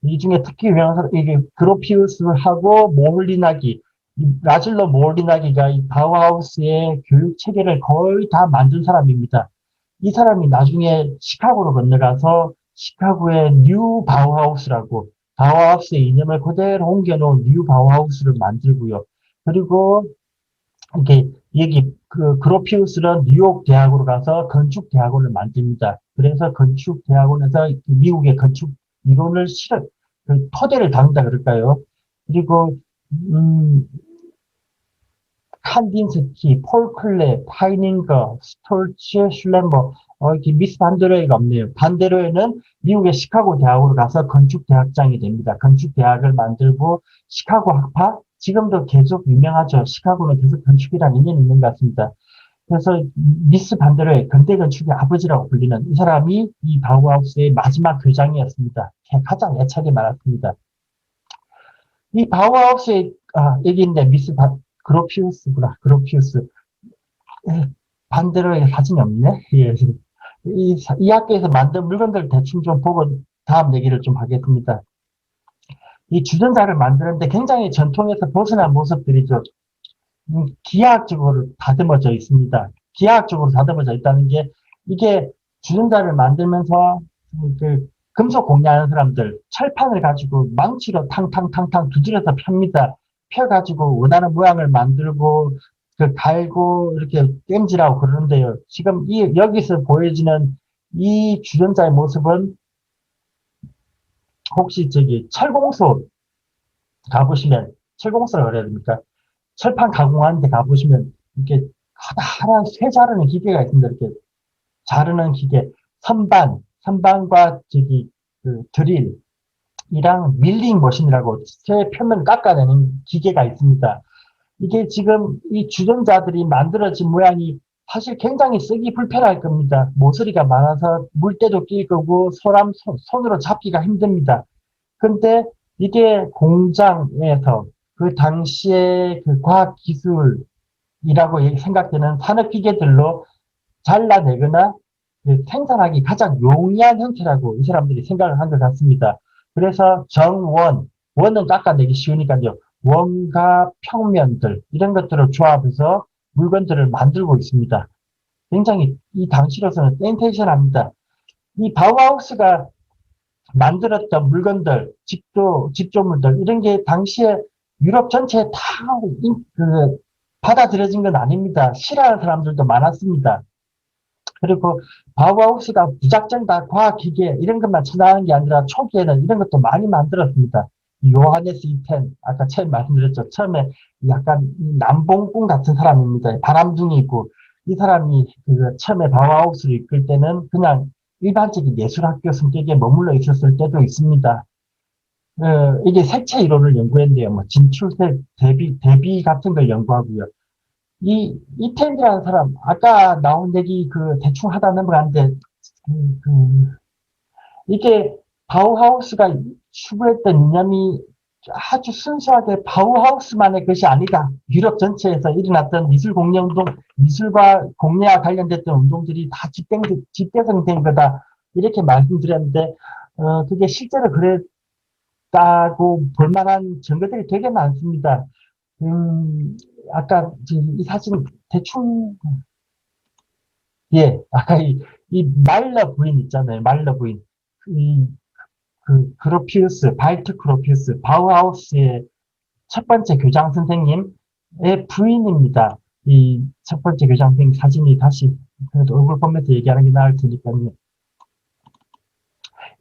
이 중에 특히 유명한 사람, 이게 그로피우스하고 모홀리나기, 라즐로 모홀리나기가 이 바우하우스의 교육 체계를 거의 다 만든 사람입니다. 이 사람이 나중에 시카고로 건너가서 시카고의 뉴 바우하우스라고 바우하우스의 이념을 그대로 옮겨놓은 뉴 바우하우스를 만들고요. 그리고 이렇게 여기 그 그로피우스는 뉴욕 대학으로 가서 건축 대학원을 만듭니다. 그래서 건축 대학원에서 미국의 건축 이론을 실은 그 토대를 담다 그럴까요? 그리고 음, 칸딘스키, 폴 클레, 파이닝거, 스톨츠, 슐렘버, 이렇게 미스 반데로에가 없네요. 반데로에는 미국의 시카고 대학으로 가서 건축대학장이 됩니다. 건축대학을 만들고 시카고 학파, 지금도 계속 유명하죠. 시카고는 계속 건축이라는 인연이 있는 것 같습니다. 그래서 미스 반데로의 근대 건축의 아버지라고 불리는 이 사람이 이 바우하우스의 마지막 교장이었습니다. 가장 애착이 많았습니다. 이 바우하우스의 여기 있네. 그로피우스구나. 그로피우스. 반대로 사진이 없네. 예. 이 학교에서 만든 물건들 대충 좀 보고 다음 얘기를 좀 하겠습니다. 이 주전자를 만드는데 굉장히 전통에서 벗어난 모습들이죠. 기하학적으로 다듬어져 있습니다. 기하학적으로 다듬어져 있다는 게 이게 주전자를 만들면서 그 금속 공예하는 사람들 철판을 가지고 망치로 탕탕탕탕 두드려서 펴니다. 펴가지고 원하는 모양을 만들고 그 갈고 이렇게 땜질하고 그러는데요. 지금 여기서 보여지는 이 주전자의 모습은 혹시 저기 철공소 가보시면 철공소라고 그래야 됩니까? 철판 가공하는 데 가보시면 이렇게 하나 쇠 자르는 기계가 있습니다. 이렇게 자르는 기계, 선반과 저기 그 드릴이랑 밀링 머신이라고 쇠 표면 깎아내는 기계가 있습니다. 이게 지금 이 주전자들이 만들어진 모양이 사실 굉장히 쓰기 불편할 겁니다. 모서리가 많아서 물때도 낄 거고 손으로 잡기가 힘듭니다. 근데 이게 공장에서 그 당시에 그 과학기술이라고 생각되는 산업기계들로 잘라내거나 그 생산하기 가장 용이한 형태라고 이 사람들이 생각을 한 것 같습니다. 그래서 원은 깎아내기 쉬우니까요. 원과 평면들, 이런 것들을 조합해서 물건들을 만들고 있습니다. 굉장히 이 당시로서는 센테이션합니다. 이 바우하우스가 만들었던 물건들, 집조물들, 이런 게 당시에 유럽 전체에 다 받아들여진 건 아닙니다. 싫어하는 사람들도 많았습니다. 그리고 바우하우스가 무작정 다 과학기계 이런 것만 찾아하는 게 아니라 초기에는 이런 것도 많이 만들었습니다. 요하네스 이텐, 아까 처음 말씀드렸죠. 처음에 약간 남봉꾼 같은 사람입니다. 바람둥이고, 이 사람이 처음에 바우하우스를 이끌 때는 그냥 일반적인 예술학교 성격에 머물러 있었을 때도 있습니다. 이게 색채 이론을 연구했는데요. 뭐 진출색, 대비 같은 걸 연구하고요. 이텐이라는 사람, 아까 나온 얘기 대충 하다 넘어가는데, 그, 그, 이게 바우하우스가 추구했던 이념이 아주 순수하게 바우하우스만의 것이 아니다. 유럽 전체에서 일어났던 미술과 공예와 관련됐던 운동들이 다 집대성된 거다. 이렇게 말씀드렸는데, 그게 실제로 그랬다고 볼 만한 증거들이 되게 많습니다. 아까 이 사진 대충, 예, 아까 이 말러 부인 있잖아요. 말러 부인. 이, 그로피우스, 발트 그로피우스, 바우하우스의 첫 번째 교장 선생님의 부인입니다. 이 첫 번째 교장 선생님 사진이 다시, 그래도 얼굴 보면서 얘기하는 게 나을 테니까요.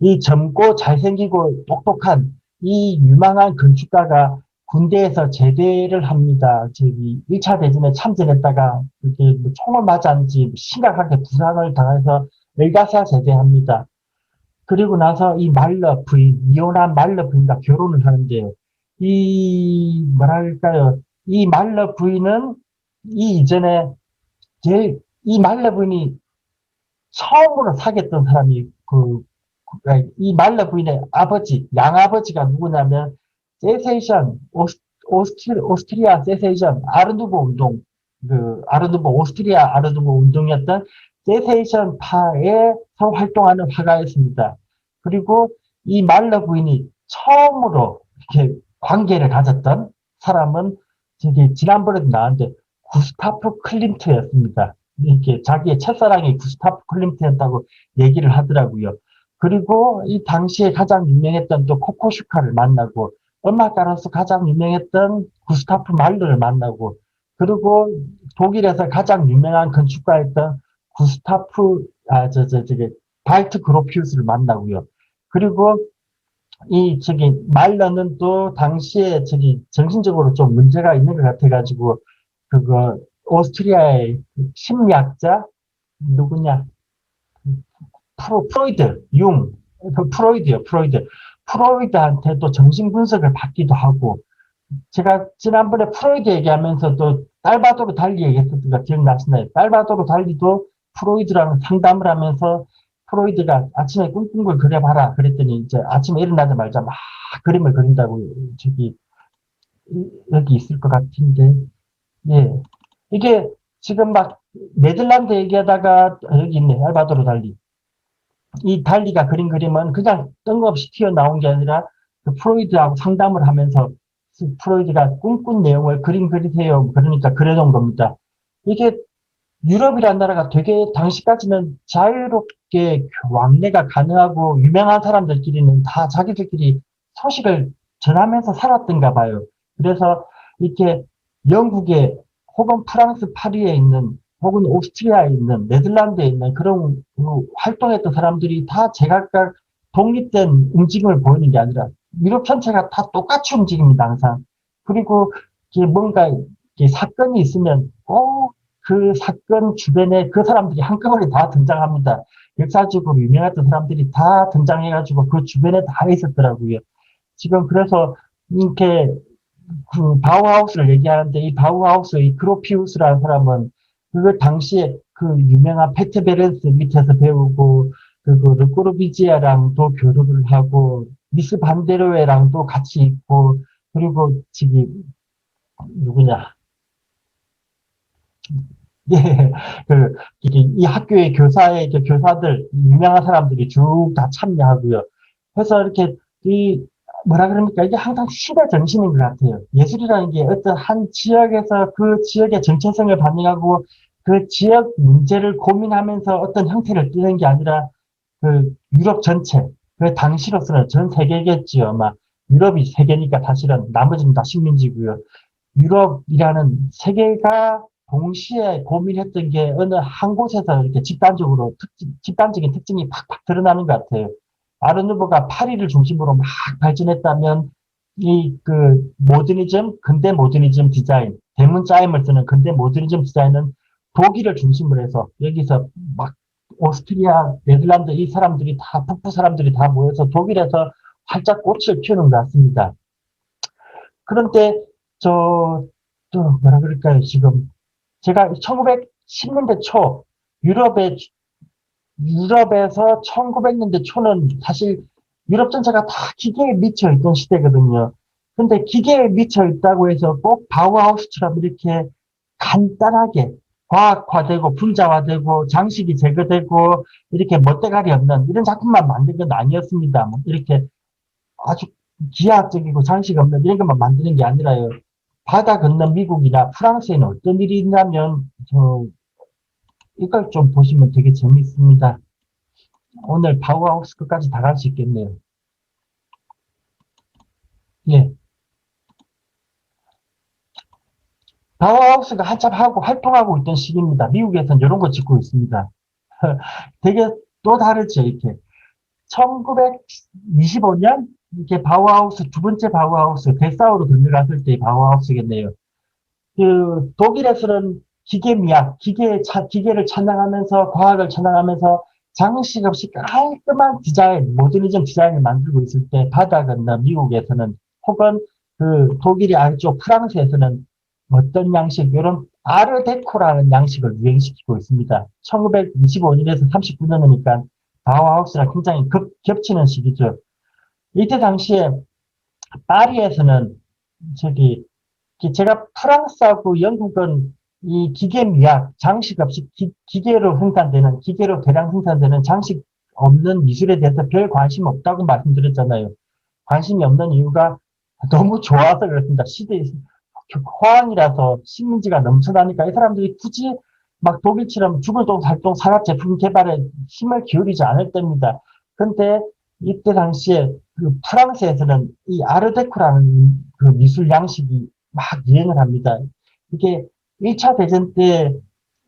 이 젊고 잘생기고 똑똑한 이 유망한 건축가가 군대에서 제대를 합니다. 저기 1차 대전에 참전했다가 그게 뭐 총을 맞았는지 심각하게 부상을 당해서 엘가사 제대합니다. 그리고 나서 이 말러 부인, 이혼한 말러 부인과 결혼을 하는데요. 뭐랄까요. 이 말러 부인은 이 이전에 이 말러 부인이 처음으로 사귀었던 사람이 이 말러 부인의 아버지, 양아버지가 누구냐면, 세세이션, 오스트리아 세세이션, 아르누보 운동, 오스트리아 아르누보 운동이었던 세세이션 파에서 활동하는 화가였습니다. 그리고 이 말러 부인이 처음으로 이렇게 관계를 가졌던 사람은, 지난번에도 나왔는데, 구스타프 클림트였습니다. 이렇게 자기의 첫사랑이 구스타프 클림트였다고 얘기를 하더라고요. 그리고 이 당시에 가장 유명했던 또 코코슈카를 만나고 음악가로서 가장 유명했던 구스타프 말르를 만나고 그리고 독일에서 가장 유명한 건축가였던 구스타프 저기 발트 그로피우스를 만나고요. 그리고 이 저기 말러는 또 당시에 저기 정신적으로 좀 문제가 있는 것 같아가지고 그거 오스트리아의 심리학자 누구냐 프로이드 그 프로이드요 프로이드 프로이드한테도 정신 분석을 받기도 하고 제가 지난번에 프로이드 얘기하면서 또 달바도로 달리 얘기했었던 거 기억나시나요? 달바도로 달리도 프로이드랑 상담을 하면서 프로이드가 아침에 꿈꾼 걸 그려봐라 그랬더니 이제 아침에 일어나자마자 막 그림을 그린다고 저기 여기 있을 것 같은데 예 이게 지금 막 네덜란드 얘기하다가 여기 있네 달바도로 달리 이 달리가 그린 그림은 그냥 뜬금없이 튀어나온 게 아니라 그 프로이드하고 상담을 하면서 프로이드가 꿈꾼 내용을 그림 그리세요. 그러니까 그려놓은 겁니다. 이게 유럽이란 나라가 되게 당시까지는 자유롭게 왕래가 가능하고 유명한 사람들끼리는 다 자기들끼리 소식을 전하면서 살았던가 봐요. 그래서 이렇게 영국에 혹은 프랑스 파리에 있는 혹은 오스트리아에 있는 네덜란드에 있는 그런 활동했던 사람들이 다 제각각 독립된 움직임을 보이는 게 아니라 유럽 전체가 다 똑같이 움직입니다, 항상. 그리고 이게 뭔가 이게 사건이 있으면 꼭 그 사건 주변에 그 사람들이 한꺼번에 다 등장합니다. 역사적으로 유명했던 사람들이 다 등장해가지고 그 주변에 다 있었더라고요. 지금 그래서 이렇게 그 바우하우스를 얘기하는데 이 바우하우스 이 그로피우스라는 사람은 그 당시에 그 유명한 페트 베렌스 밑에서 배우고 그리고 르꼬르비지아랑도 교류를 하고 미스 반데로에랑도 같이 있고 그리고 저기 누구냐 예, 이 학교의 교사의 교사들, 유명한 사람들이 쭉 다 참여하고요. 그래서 이렇게, 뭐라 그럽니까? 이게 항상 시대 정신인 것 같아요. 예술이라는 게 어떤 한 지역에서 그 지역의 정체성을 반영하고 그 지역 문제를 고민하면서 어떤 형태를 띠는 게 아니라 그 유럽 전체, 그 당시로서는 전 세계겠지요. 막 유럽이 세계니까 사실은 나머지는 다 식민지고요. 유럽이라는 세계가 동시에 고민했던 게 어느 한 곳에서 이렇게 집단적인 특징이 팍팍 드러나는 것 같아요. 아르누보가 파리를 중심으로 막 발전했다면, 모더니즘, 근대 모더니즘 디자인, 대문자임을 쓰는 근대 모더니즘 디자인은 독일을 중심으로 해서, 여기서 막, 오스트리아, 네덜란드 이 사람들이 다, 북부 사람들이 다 모여서 독일에서 활짝 꽃을 피우는 것 같습니다. 그런데, 저, 뭐라 그럴까요, 지금. 제가 1910년대 초, 유럽에, 유럽에서 1900년대 초는 사실 유럽 전체가 다 기계에 미쳐 있던 시대거든요. 근데 기계에 미쳐 있다고 해서 꼭 바우하우스처럼 이렇게 간단하게 과학화되고 분자화되고 장식이 제거되고 이렇게 멋대가리 없는 이런 작품만 만든 건 아니었습니다. 뭐 이렇게 아주 기하학적이고 장식 없는 이런 것만 만드는 게 아니라요. 바다 건너 미국이나 프랑스에는 어떤 일이 있냐면, 이걸 좀 보시면 되게 재밌습니다. 오늘 바우하우스 끝까지 다 갈 수 있겠네요. 예. 바우하우스가 한참 하고 활동하고 있던 시기입니다. 미국에서는 이런 거 짓고 있습니다. 되게 또 다르죠, 이렇게. 1925년, 이렇게 바우하우스, 두 번째 바우하우스, 데사우로 건너갔을 때 바우하우스겠네요. 독일에서는 기계미학, 기계를 찬양하면서, 과학을 찬양하면서 장식 없이 깔끔한 디자인, 모더니즘 디자인을 만들고 있을 때, 바다 건너 미국에서는, 혹은 독일이 아래쪽 프랑스에서는 어떤 양식, 이런 아르데코라는 양식을 유행시키고 있습니다. 1925년에서 39년이니까 바우하우스랑 굉장히 겹치는 시기죠. 이때 당시에 파리에서는 저기 제가 프랑스하고 영국은 이 기계 미학, 장식 없이 기계로 대량 생산되는 장식 없는 미술에 대해서 별 관심 없다고 말씀드렸잖아요. 관심이 없는 이유가 너무 좋아서 그렇습니다. 호황이라서 식민지가 넘쳐나니까 이 사람들이 굳이 막 독일처럼 죽을 동 살동 산업 제품 개발에 힘을 기울이지 않을 때입니다. 근데 이때 당시에 그 프랑스에서는 이 아르데코라는 그 미술 양식이 막 유행을 합니다. 이게 1차 대전 때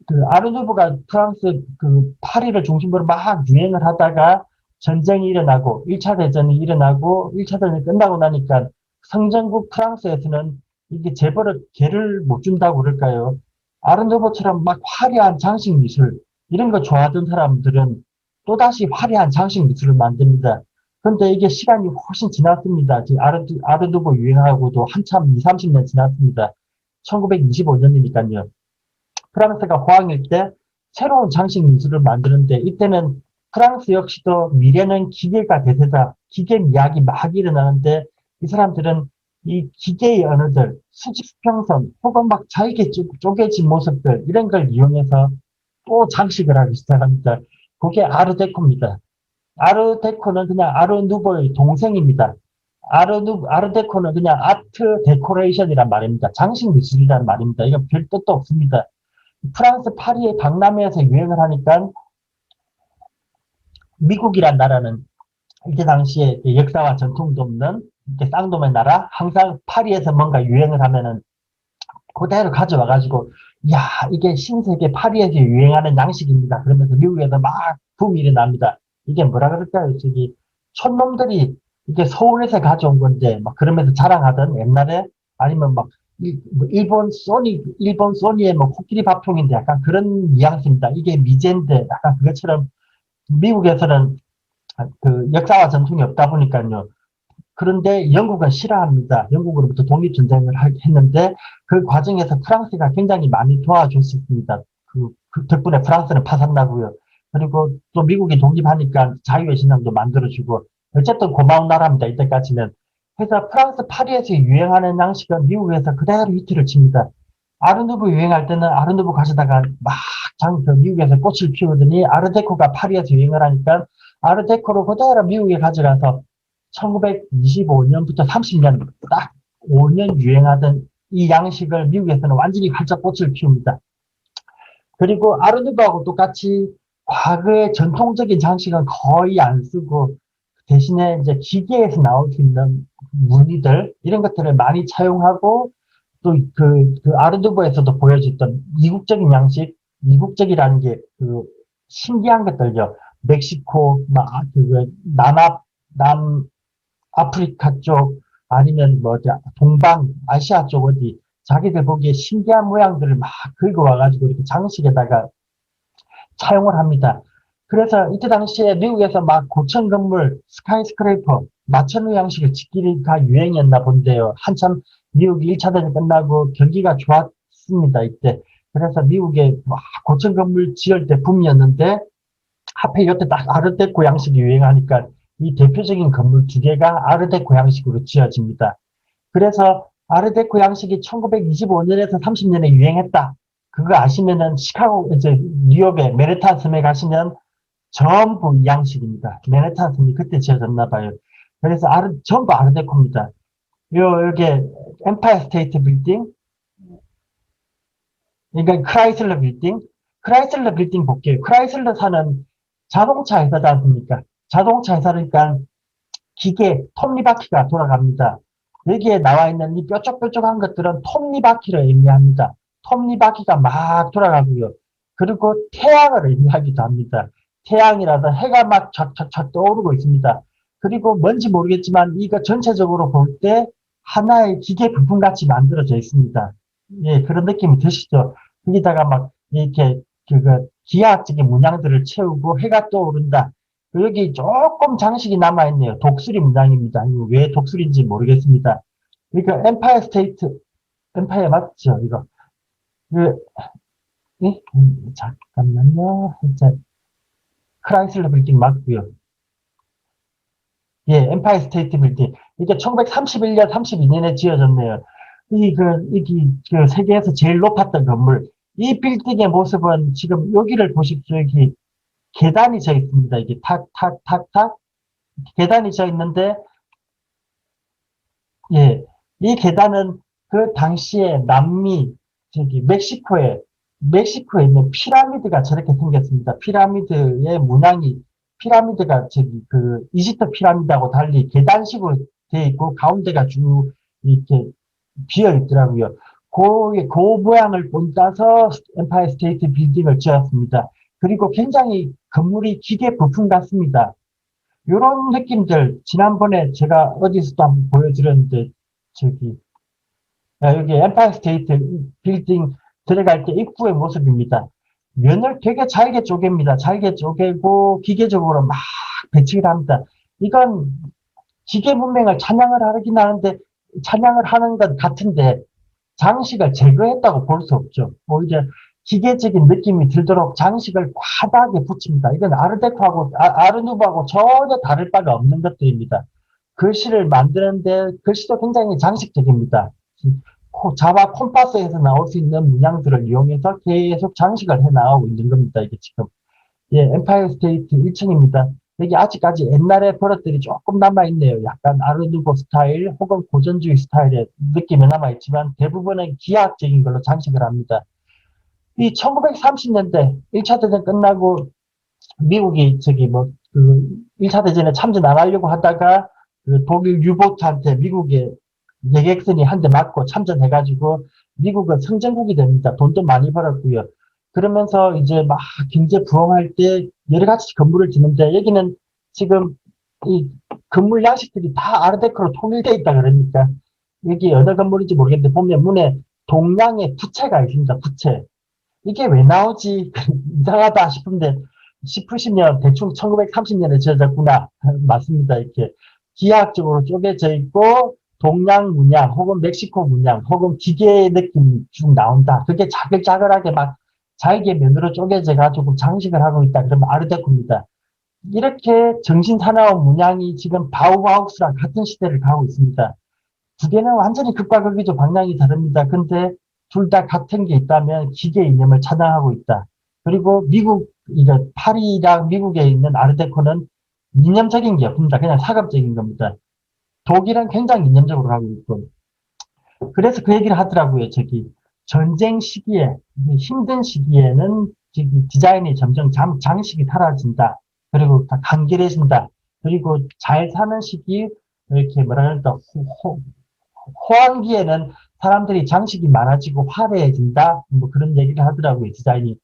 그 아르누브가 프랑스 그 파리를 중심으로 막 유행을 하다가 전쟁이 일어나고 1차 대전이 일어나고 1차 대전이 끝나고 나니까 성전국 프랑스에서는 이게 재벌을 개를 못 준다고 그럴까요? 아르누브처럼 막 화려한 장식 미술 이런 거 좋아하던 사람들은 또다시 화려한 장식 미술을 만듭니다. 근데 이게 시간이 훨씬 지났습니다. 지금 아르누브 유행하고도 한참 2, 30년 지났습니다. 1925년이니까요. 프랑스가 호황일 때 새로운 장식 미술을 만드는데 이때는 프랑스 역시도 미래는 기계가 대세다. 기계 미학이 막 일어나는데 이 사람들은 이 기계의 언어들, 수직수평선 혹은 막 잘게 쪼개진 모습들 이런 걸 이용해서 또 장식을 하기 시작합니다. 그게 아르데코입니다. 아르데코는 그냥 아르누보의 동생입니다. 아르데코는 그냥 아트 데코레이션이란 말입니다. 장식 미술이란 말입니다. 이건 별 뜻도 없습니다. 프랑스 파리의 박람회에서 유행을 하니까 미국이란 나라는 이때 당시에 역사와 전통도 없는 쌍놈의 나라, 항상 파리에서 뭔가 유행을 하면은 그대로 가져와가지고, 야, 이게 신세계 파리에서 유행하는 양식입니다. 그러면서 미국에서 막 붐이 일어납니다. 이게 뭐라 그럴까요? 저기, 촌놈들이 이게 서울에서 가져온 건데, 막 그러면서 자랑하던 옛날에, 아니면 막, 뭐 일본 소니의 뭐 코끼리 밥통인데 약간 그런 뉘앙스입니다. 이게 미제인데 약간 그것처럼 미국에서는 그 역사와 전통이 없다 보니까요. 그런데 영국은 싫어합니다. 영국으로부터 독립전쟁을 했는데 그 과정에서 프랑스가 굉장히 많이 도와줬습니다. 그 덕분에 프랑스는 파산나고요. 그리고 또 미국이 독립하니까 자유의 신앙도 만들어주고 어쨌든 고마운 나라입니다. 이때까지는. 그래서 프랑스 파리에서 유행하는 양식은 미국에서 그대로 히트를 칩니다. 아르누브 유행할 때는 아르누브 가져다가 막 미국에서 꽃을 피우더니 아르데코가 파리에서 유행을 하니까 아르데코로 그대로 미국에 가져가서 1925년부터 30년 딱 5년 유행하던 이 양식을 미국에서는 완전히 활짝 꽃을 피웁니다. 그리고 아르누브하고 똑같이 과거의 전통적인 장식은 거의 안 쓰고 대신에 이제 기계에서 나올 수 있는 무늬들 이런 것들을 많이 차용하고 또 그 아르누브에서도 보여줬던 이국적인 양식, 이국적이라는 게 그 신기한 것들요. 멕시코, 아프리카 쪽 아니면 뭐 동방 아시아 쪽 어디 자기들 보기에 신기한 모양들을 막 긁어와가지고 이렇게 장식에다가 차용을 합니다. 그래서 이때 당시에 미국에서 막 고층 건물, 스카이스크레이퍼, 마천루 양식을 짓기가 유행이었나 본데요. 한참 미국이 1차 대전 끝나고 경기가 좋았습니다, 이때. 그래서 미국에 막 고층 건물 지을 때 붐이었는데 하필 이때 딱 아르데코 양식이 유행하니까 이 대표적인 건물 두 개가 아르데코 양식으로 지어집니다. 그래서 아르데코 양식이 1925년에서 30년에 유행했다. 그거 아시면은 시카고, 이제 뉴욕의 맨해튼 섬에 가시면 전부 이 양식입니다. 맨해튼 섬이 그때 지어졌나 봐요. 그래서 전부 아르데코입니다. 여기 엠파이어 스테이트 빌딩, 그러니까 크라이슬러 빌딩, 크라이슬러 빌딩 볼게요. 크라이슬러사는 자동차 회사지 않습니까? 자동차 회사니까 기계, 톱니바퀴가 돌아갑니다. 여기에 나와 있는 이 뾰족뾰족한 것들은 톱니바퀴를 의미합니다. 톱니바퀴가 막 돌아가고요. 그리고 태양을 의미하기도 합니다. 태양이라서 해가 막 촤촤촤 떠오르고 있습니다. 그리고 뭔지 모르겠지만 이거 전체적으로 볼 때 하나의 기계 부품 같이 만들어져 있습니다. 예, 그런 느낌이 드시죠? 여기다가 막 이렇게 기하학적인 문양들을 채우고 해가 떠오른다. 여기 조금 장식이 남아있네요. 독수리 문양입니다. 이거 왜 독수리인지 모르겠습니다. 그러니까 엠파이어 스테이트, 엠파이어 맞죠? 이거. 그, 예? 잠깐만요. 진짜 크라이슬러 빌딩 맞고요. 예, 엠파이어 스테이트 빌딩. 이게 1931년, 32년에 지어졌네요. 그 세계에서 제일 높았던 건물. 이 빌딩의 모습은 지금 여기를 보십시오. 여기 계단이 져 있습니다. 이게 탁, 탁, 탁, 탁. 계단이 져 있는데, 예, 이 계단은 그 당시에 멕시코에 멕시코에 있는 피라미드가 저렇게 생겼습니다. 피라미드의 문양이, 피라미드가 저기 그 이집트 피라미드하고 달리 계단식으로 되어 있고 가운데가 쭉 이렇게 비어 있더라고요. 그 모양을 본따서 엠파이어 스테이트 빌딩을 지었습니다. 그리고 굉장히 건물이 기계 부품 같습니다. 이런 느낌들 지난번에 제가 어디서도 한번 보여드렸는데 저기 여기 엠파이어 스테이트 빌딩 들어갈 때 입구의 모습입니다. 면을 되게 잘게 쪼갭니다. 잘게 쪼개고 기계적으로 막 배치를 합니다. 이건 기계 문명을 찬양을 하긴 하는데 찬양을 하는 것 같은데 장식을 제거했다고 볼 수 없죠. 오히려 기계적인 느낌이 들도록 장식을 과다하게 붙입니다. 이건 아르데코하고 아르누브하고 전혀 다를 바가 없는 것들입니다. 글씨를 만드는데 글씨도 굉장히 장식적입니다. 자바 콤파스에서 나올 수 있는 문양들을 이용해서 계속 장식을 해 나가고 있는 겁니다. 이게 지금. 예, 엠파이어 스테이트 1층입니다. 여기 아직까지 옛날의 버릇들이 조금 남아있네요. 약간 아르누보 스타일 혹은 고전주의 스타일의 느낌이 남아있지만 대부분은 기하학적인 걸로 장식을 합니다. 이 1930년대 1차 대전 끝나고 미국이 저기 뭐 그 1차 대전에 참전 안 하려고 하다가 그 독일 유보트한테 미국의 여객선이 한 대 맞고 참전해가지고 미국은 성전국이 됩니다. 돈도 많이 벌었고요. 그러면서 이제 막 경제 부흥할 때 여러 가지 건물을 짓는데 여기는 지금 이 건물 양식들이 다 아르데코로 통일되어 있다 그러니까 여기 어느 건물인지 모르겠는데 보면 문에 동양의 부채가 있습니다. 부채. 이게 왜 나오지? 이상하다 싶으시면 대충 1930년에 지어졌구나. 맞습니다. 이렇게 기하학적으로 쪼개져 있고 동양 문양 혹은 멕시코 문양 혹은 기계 느낌이 쭉 나온다. 그게 자글자글하게 막 잘게 면으로 쪼개져 가지고 장식을 하고 있다. 그러면 아르데코입니다. 이렇게 정신사나운 문양이 지금 바우하우스랑 같은 시대를 가고 있습니다. 두 개는 완전히 극과 극이죠. 방향이 다릅니다. 근데 둘 다 같은 게 있다면 기계 이념을 찬양하고 있다. 그리고 미국, 이거 파리랑 미국에 있는 아르데코는 이념적인 게 없습니다. 그냥 상업적인 겁니다. 독일은 굉장히 이념적으로 하고 있고. 그래서 그 얘기를 하더라고요. 저기 전쟁 시기에 힘든 시기에는 디자인이 점점 장식이 사라진다. 그리고 다 간결해진다. 그리고 잘 사는 시기 이렇게 뭐라 그럴까 호황기에는 사람들이 장식이 많아지고 화려해진다. 뭐 그런 얘기를 하더라고요. 디자인이.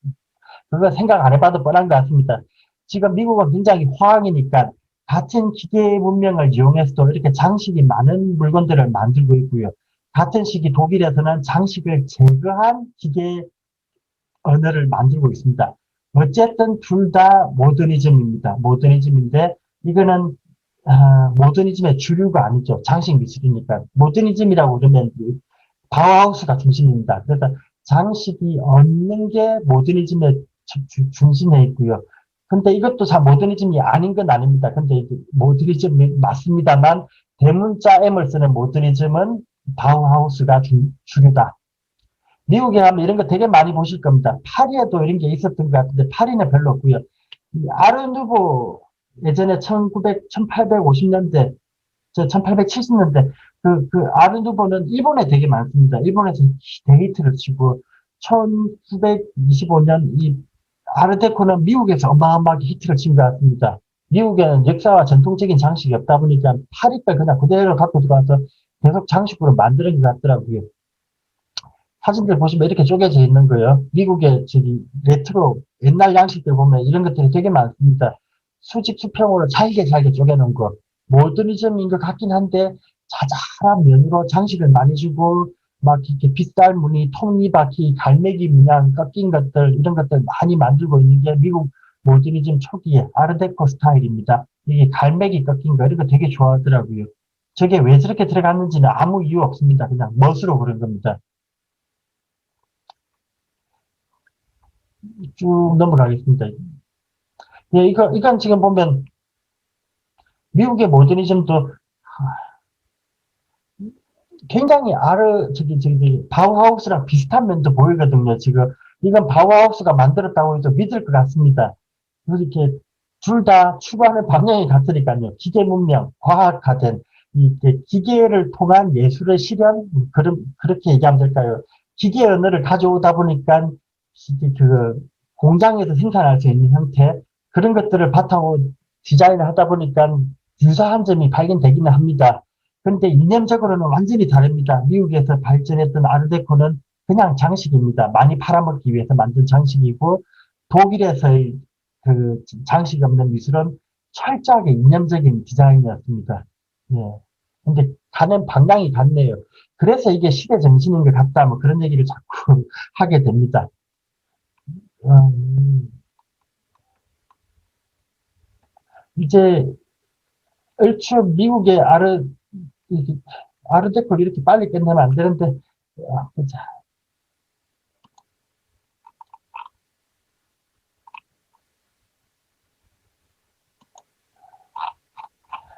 그거 생각 안 해봐도 뻔한 것 같습니다. 지금 미국은 굉장히 화학이니까 같은 기계 문명을 이용해서도 이렇게 장식이 많은 물건들을 만들고 있고요. 같은 시기 독일에서는 장식을 제거한 기계 언어를 만들고 있습니다. 어쨌든 둘 다 모더니즘입니다. 모더니즘인데 이거는 모더니즘의 주류가 아니죠. 장식 미술이니까. 모더니즘이라고 그러면 바우하우스가 중심입니다. 그래서 장식이 없는 게 모더니즘의 중심에 있고요. 근데 이것도 참 모더니즘이 아닌 건 아닙니다. 근데 모더니즘이 맞습니다만 대문자 M을 쓰는 모더니즘은 바우하우스가 주류다. 미국에 가면 이런 거 되게 많이 보실 겁니다. 파리에도 이런 게 있었던 것 같은데 파리는 별로 없고요. 아르누보 예전에 1850년대, 1870년대 그 아르누보는 일본에 되게 많습니다. 일본에서 데이트를 치고 1925년 이 아르데코는 미국에서 어마어마하게 히트를 친 것 같습니다. 미국에는 역사와 전통적인 장식이 없다 보니까 파리 걸 그냥 그대로 갖고 들어와서 계속 장식으로 만드는 것 같더라고요. 사진들 보시면 이렇게 쪼개져 있는 거예요. 미국의 저기 레트로 옛날 양식들 보면 이런 것들이 되게 많습니다. 수직 수평으로 잘게 쪼개놓은 거. 모더니즘인 것 같긴 한데 자잘한 면으로 장식을 많이 주고 막 이렇게 빗살 무늬, 톱니바퀴, 갈매기 문양 꺾인 것들 이런 것들 많이 만들고 있는 게 미국 모더니즘 초기의 아르데코 스타일입니다. 이게 갈매기 꺾인 거 이런 거 되게 좋아하더라고요. 저게 왜 저렇게 들어갔는지는 아무 이유 없습니다. 그냥 멋으로 그런 겁니다. 쭉 넘어가겠습니다. 예, 이건 지금 보면 미국의 모더니즘도 굉장히 바우하우스랑 비슷한 면도 보이거든요, 지금. 이건 바우하우스가 만들었다고 해도 믿을 것 같습니다. 그래서 이렇게 둘 다 추구하는 방향이 같으니까요. 기계 문명, 과학화된, 이렇게 기계를 통한 예술의 실현? 그렇게 얘기하면 될까요? 기계 언어를 가져오다 보니까 그 공장에서 생산할 수 있는 형태 그런 것들을 바탕으로 디자인을 하다 보니까 유사한 점이 발견되기는 합니다. 그런데 이념적으로는 완전히 다릅니다. 미국에서 발전했던 아르데코는 그냥 장식입니다. 많이 팔아먹기 위해서 만든 장식이고 독일에서의 그 장식 없는 미술은 철저하게 이념적인 디자인이었습니다. 예. 근데 가는 방향이 같네요. 그래서 이게 시대 정신인 것 같다. 뭐 그런 얘기를 자꾸 하게 됩니다. 음, 이제 얼추 미국의 아르데코를 이렇게 빨리 끝내면 안 되는데, 보자.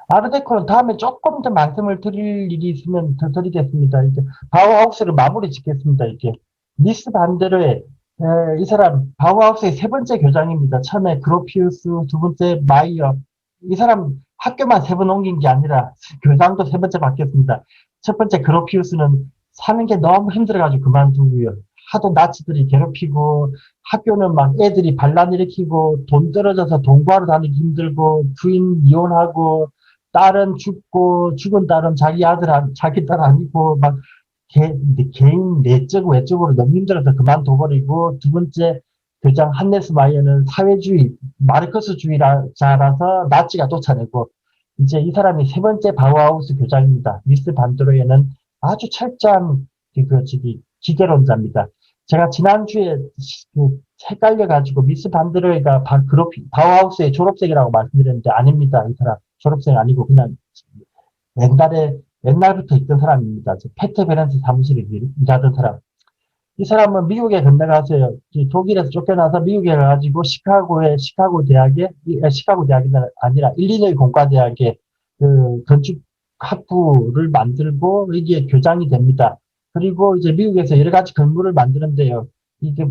아르데코는 다음에 조금 더 말씀을 드릴 일이 있으면 더 드리겠습니다. 이제 바우하우스를 마무리 짓겠습니다. 이게 미스 반데르의 이 사람 바우하우스의 세 번째 교장입니다. 처음에 그로피우스, 두 번째 마이어. 이 사람 학교만 세 번 옮긴 게 아니라 교장도 세 번째 바뀌었습니다. 첫 번째 그로피우스는 사는 게 너무 힘들어가지고 그만두고요. 하도 나치들이 괴롭히고 학교는 막 애들이 반란 일으키고 돈 떨어져서 돈 구하러 다니기 힘들고 부인 이혼하고 딸은 죽고 죽은 딸은 자기 딸 아니고 막 개인 내적 외적으로 너무 힘들어서 그만둬버리고 두 번째 교장 한네스 마이어는 사회주의 마르크스주의자라서 나치가 쫓아내고 이제 이 사람이 세 번째 바우하우스 교장입니다. 미스 반드로에는 아주 철저한 저기 기계론자입니다. 제가 지난주에 헷갈려가지고 미스 반드로이가 바우하우스의 졸업생이라고 말씀드렸는데 아닙니다. 이 사람 졸업생 아니고 그냥 옛날부터 있던 사람입니다. 페트 베렌스 사무실에 일하던 사람. 이 사람은 미국에 건너가서요. 독일에서 쫓겨나서 미국에 가가지고 시카고 대학이 아니라 일리노이 공과대학에 그 건축 학부를 만들고 여기에 교장이 됩니다. 그리고 이제 미국에서 여러 가지 건물을 만드는데요. 이게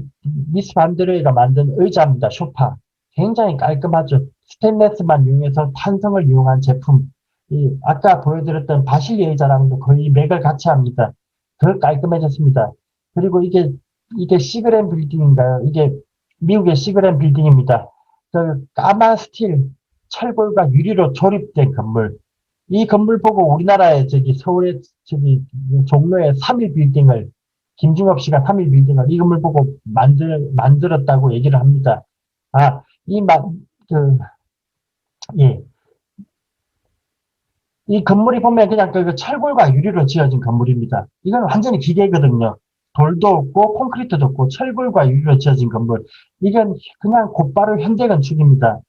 미스 반데르가 만든 의자입니다. 소파. 굉장히 깔끔하죠. 스테인레스만 이용해서 탄성을 이용한 제품. 아까 보여드렸던 바실리 의자랑도 거의 맥을 같이 합니다. 더 깔끔해졌습니다. 그리고 이게 시그램 빌딩인가요? 이게 미국의 시그램 빌딩입니다. 그 까만 스틸, 철골과 유리로 조립된 건물. 이 건물 보고 우리나라에 서울에 종로에 3일 빌딩을 김중업 씨가 3일 빌딩을 이 건물 보고 만들었다고 얘기를 합니다. 아, 그, 예. 이 건물이 보면 그냥 그 철골과 유리로 지어진 건물입니다. 이건 완전히 기계거든요. 돌도 없고 콘크리트도 없고 철골과 유리로 지어진 건물. 이건 그냥 곧바로 현대 건축입니다.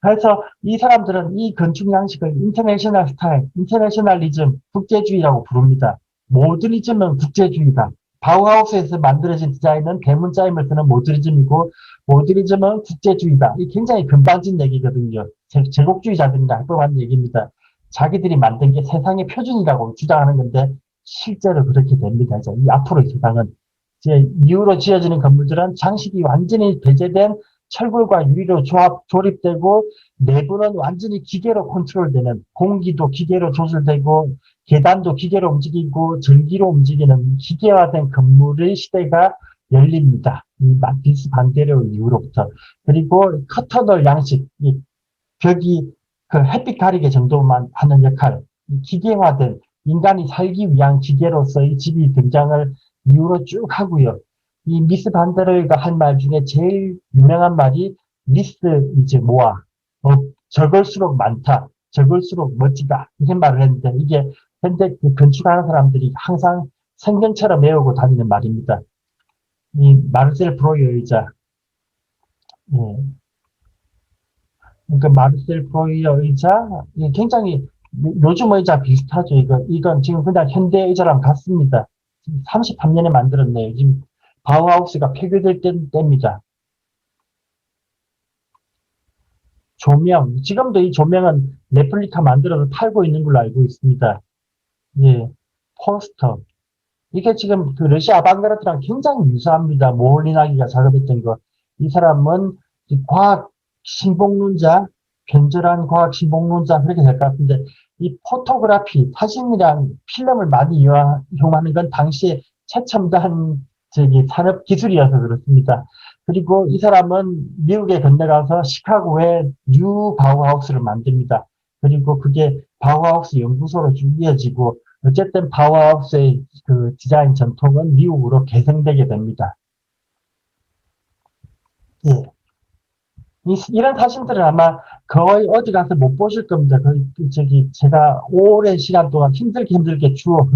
그래서 이 사람들은 이 건축 양식을 인터내셔널 스타일, 인터내셔널리즘, 국제주의라고 부릅니다. 모더니즘은 국제주의다. 바우하우스에서 만들어진 디자인은 대문자임을 쓰는 모더니즘이고 모더니즘은 국제주의다. 이 굉장히 금방진 얘기거든요. 제국주의자들인가 합법한 얘기입니다. 자기들이 만든 게 세상의 표준이라고 주장하는 건데 실제로 그렇게 됩니다. 이제 이 앞으로 이 세상은 이제 이후로 지어지는 건물들은 장식이 완전히 배제된 철골과 유리로 조립되고 내부는 완전히 기계로 컨트롤되는 공기도 기계로 조절되고 계단도 기계로 움직이고 전기로 움직이는 기계화된 건물의 시대가 열립니다. 이 마티스 반데르 이후로부터. 그리고 커터널 양식, 이 벽이 그 햇빛 가리개 정도만 하는 역할, 기계화된 인간이 살기 위한 기계로서의 집이 등장을 이후로 쭉 하고요. 이 미스 반데르가 한 말 중에 제일 유명한 말이 미스 이제 모아, 적을수록 많다, 적을수록 멋지다 이런 말을 했는데 이게 현대 건축하는 사람들이 항상 성경처럼 외우고 다니는 말입니다. 이 마르셀 브로이 의자, 예. 그러니까 마르셀 브로이어 의자, 이게 굉장히 요즘 의자 비슷하죠. 이건 지금 그냥 현대 의자랑 같습니다. 33년에 만들었네요. 지금 바우하우스가 폐교될 때입니다. 조명, 지금도 이 조명은 레플리카 만들어서 팔고 있는 걸로 알고 있습니다. 예, 포스터. 이게 지금 그 러시아 아방가르트랑 굉장히 유사합니다. 모홀리나기가 작업했던 거. 이 사람은 과학 신봉론자, 변절한 과학 신봉론자 그렇게 될 것 같은데 이 포토그래피, 사진이랑 필름을 많이 이용하는 건 당시에 최첨단 산업 기술이어서 그렇습니다. 그리고 이 사람은 미국에 건너가서 시카고에 뉴 바우하우스를 만듭니다. 그리고 그게 바우하우스 연구소로 쭉 이어지고, 어쨌든 바우하우스의 그 디자인 전통은 미국으로 계승되게 됩니다. 예. 이런 사진들은 아마 거의 어디 가서 못 보실 겁니다. 제가 오랜 시간 동안 힘들게 주워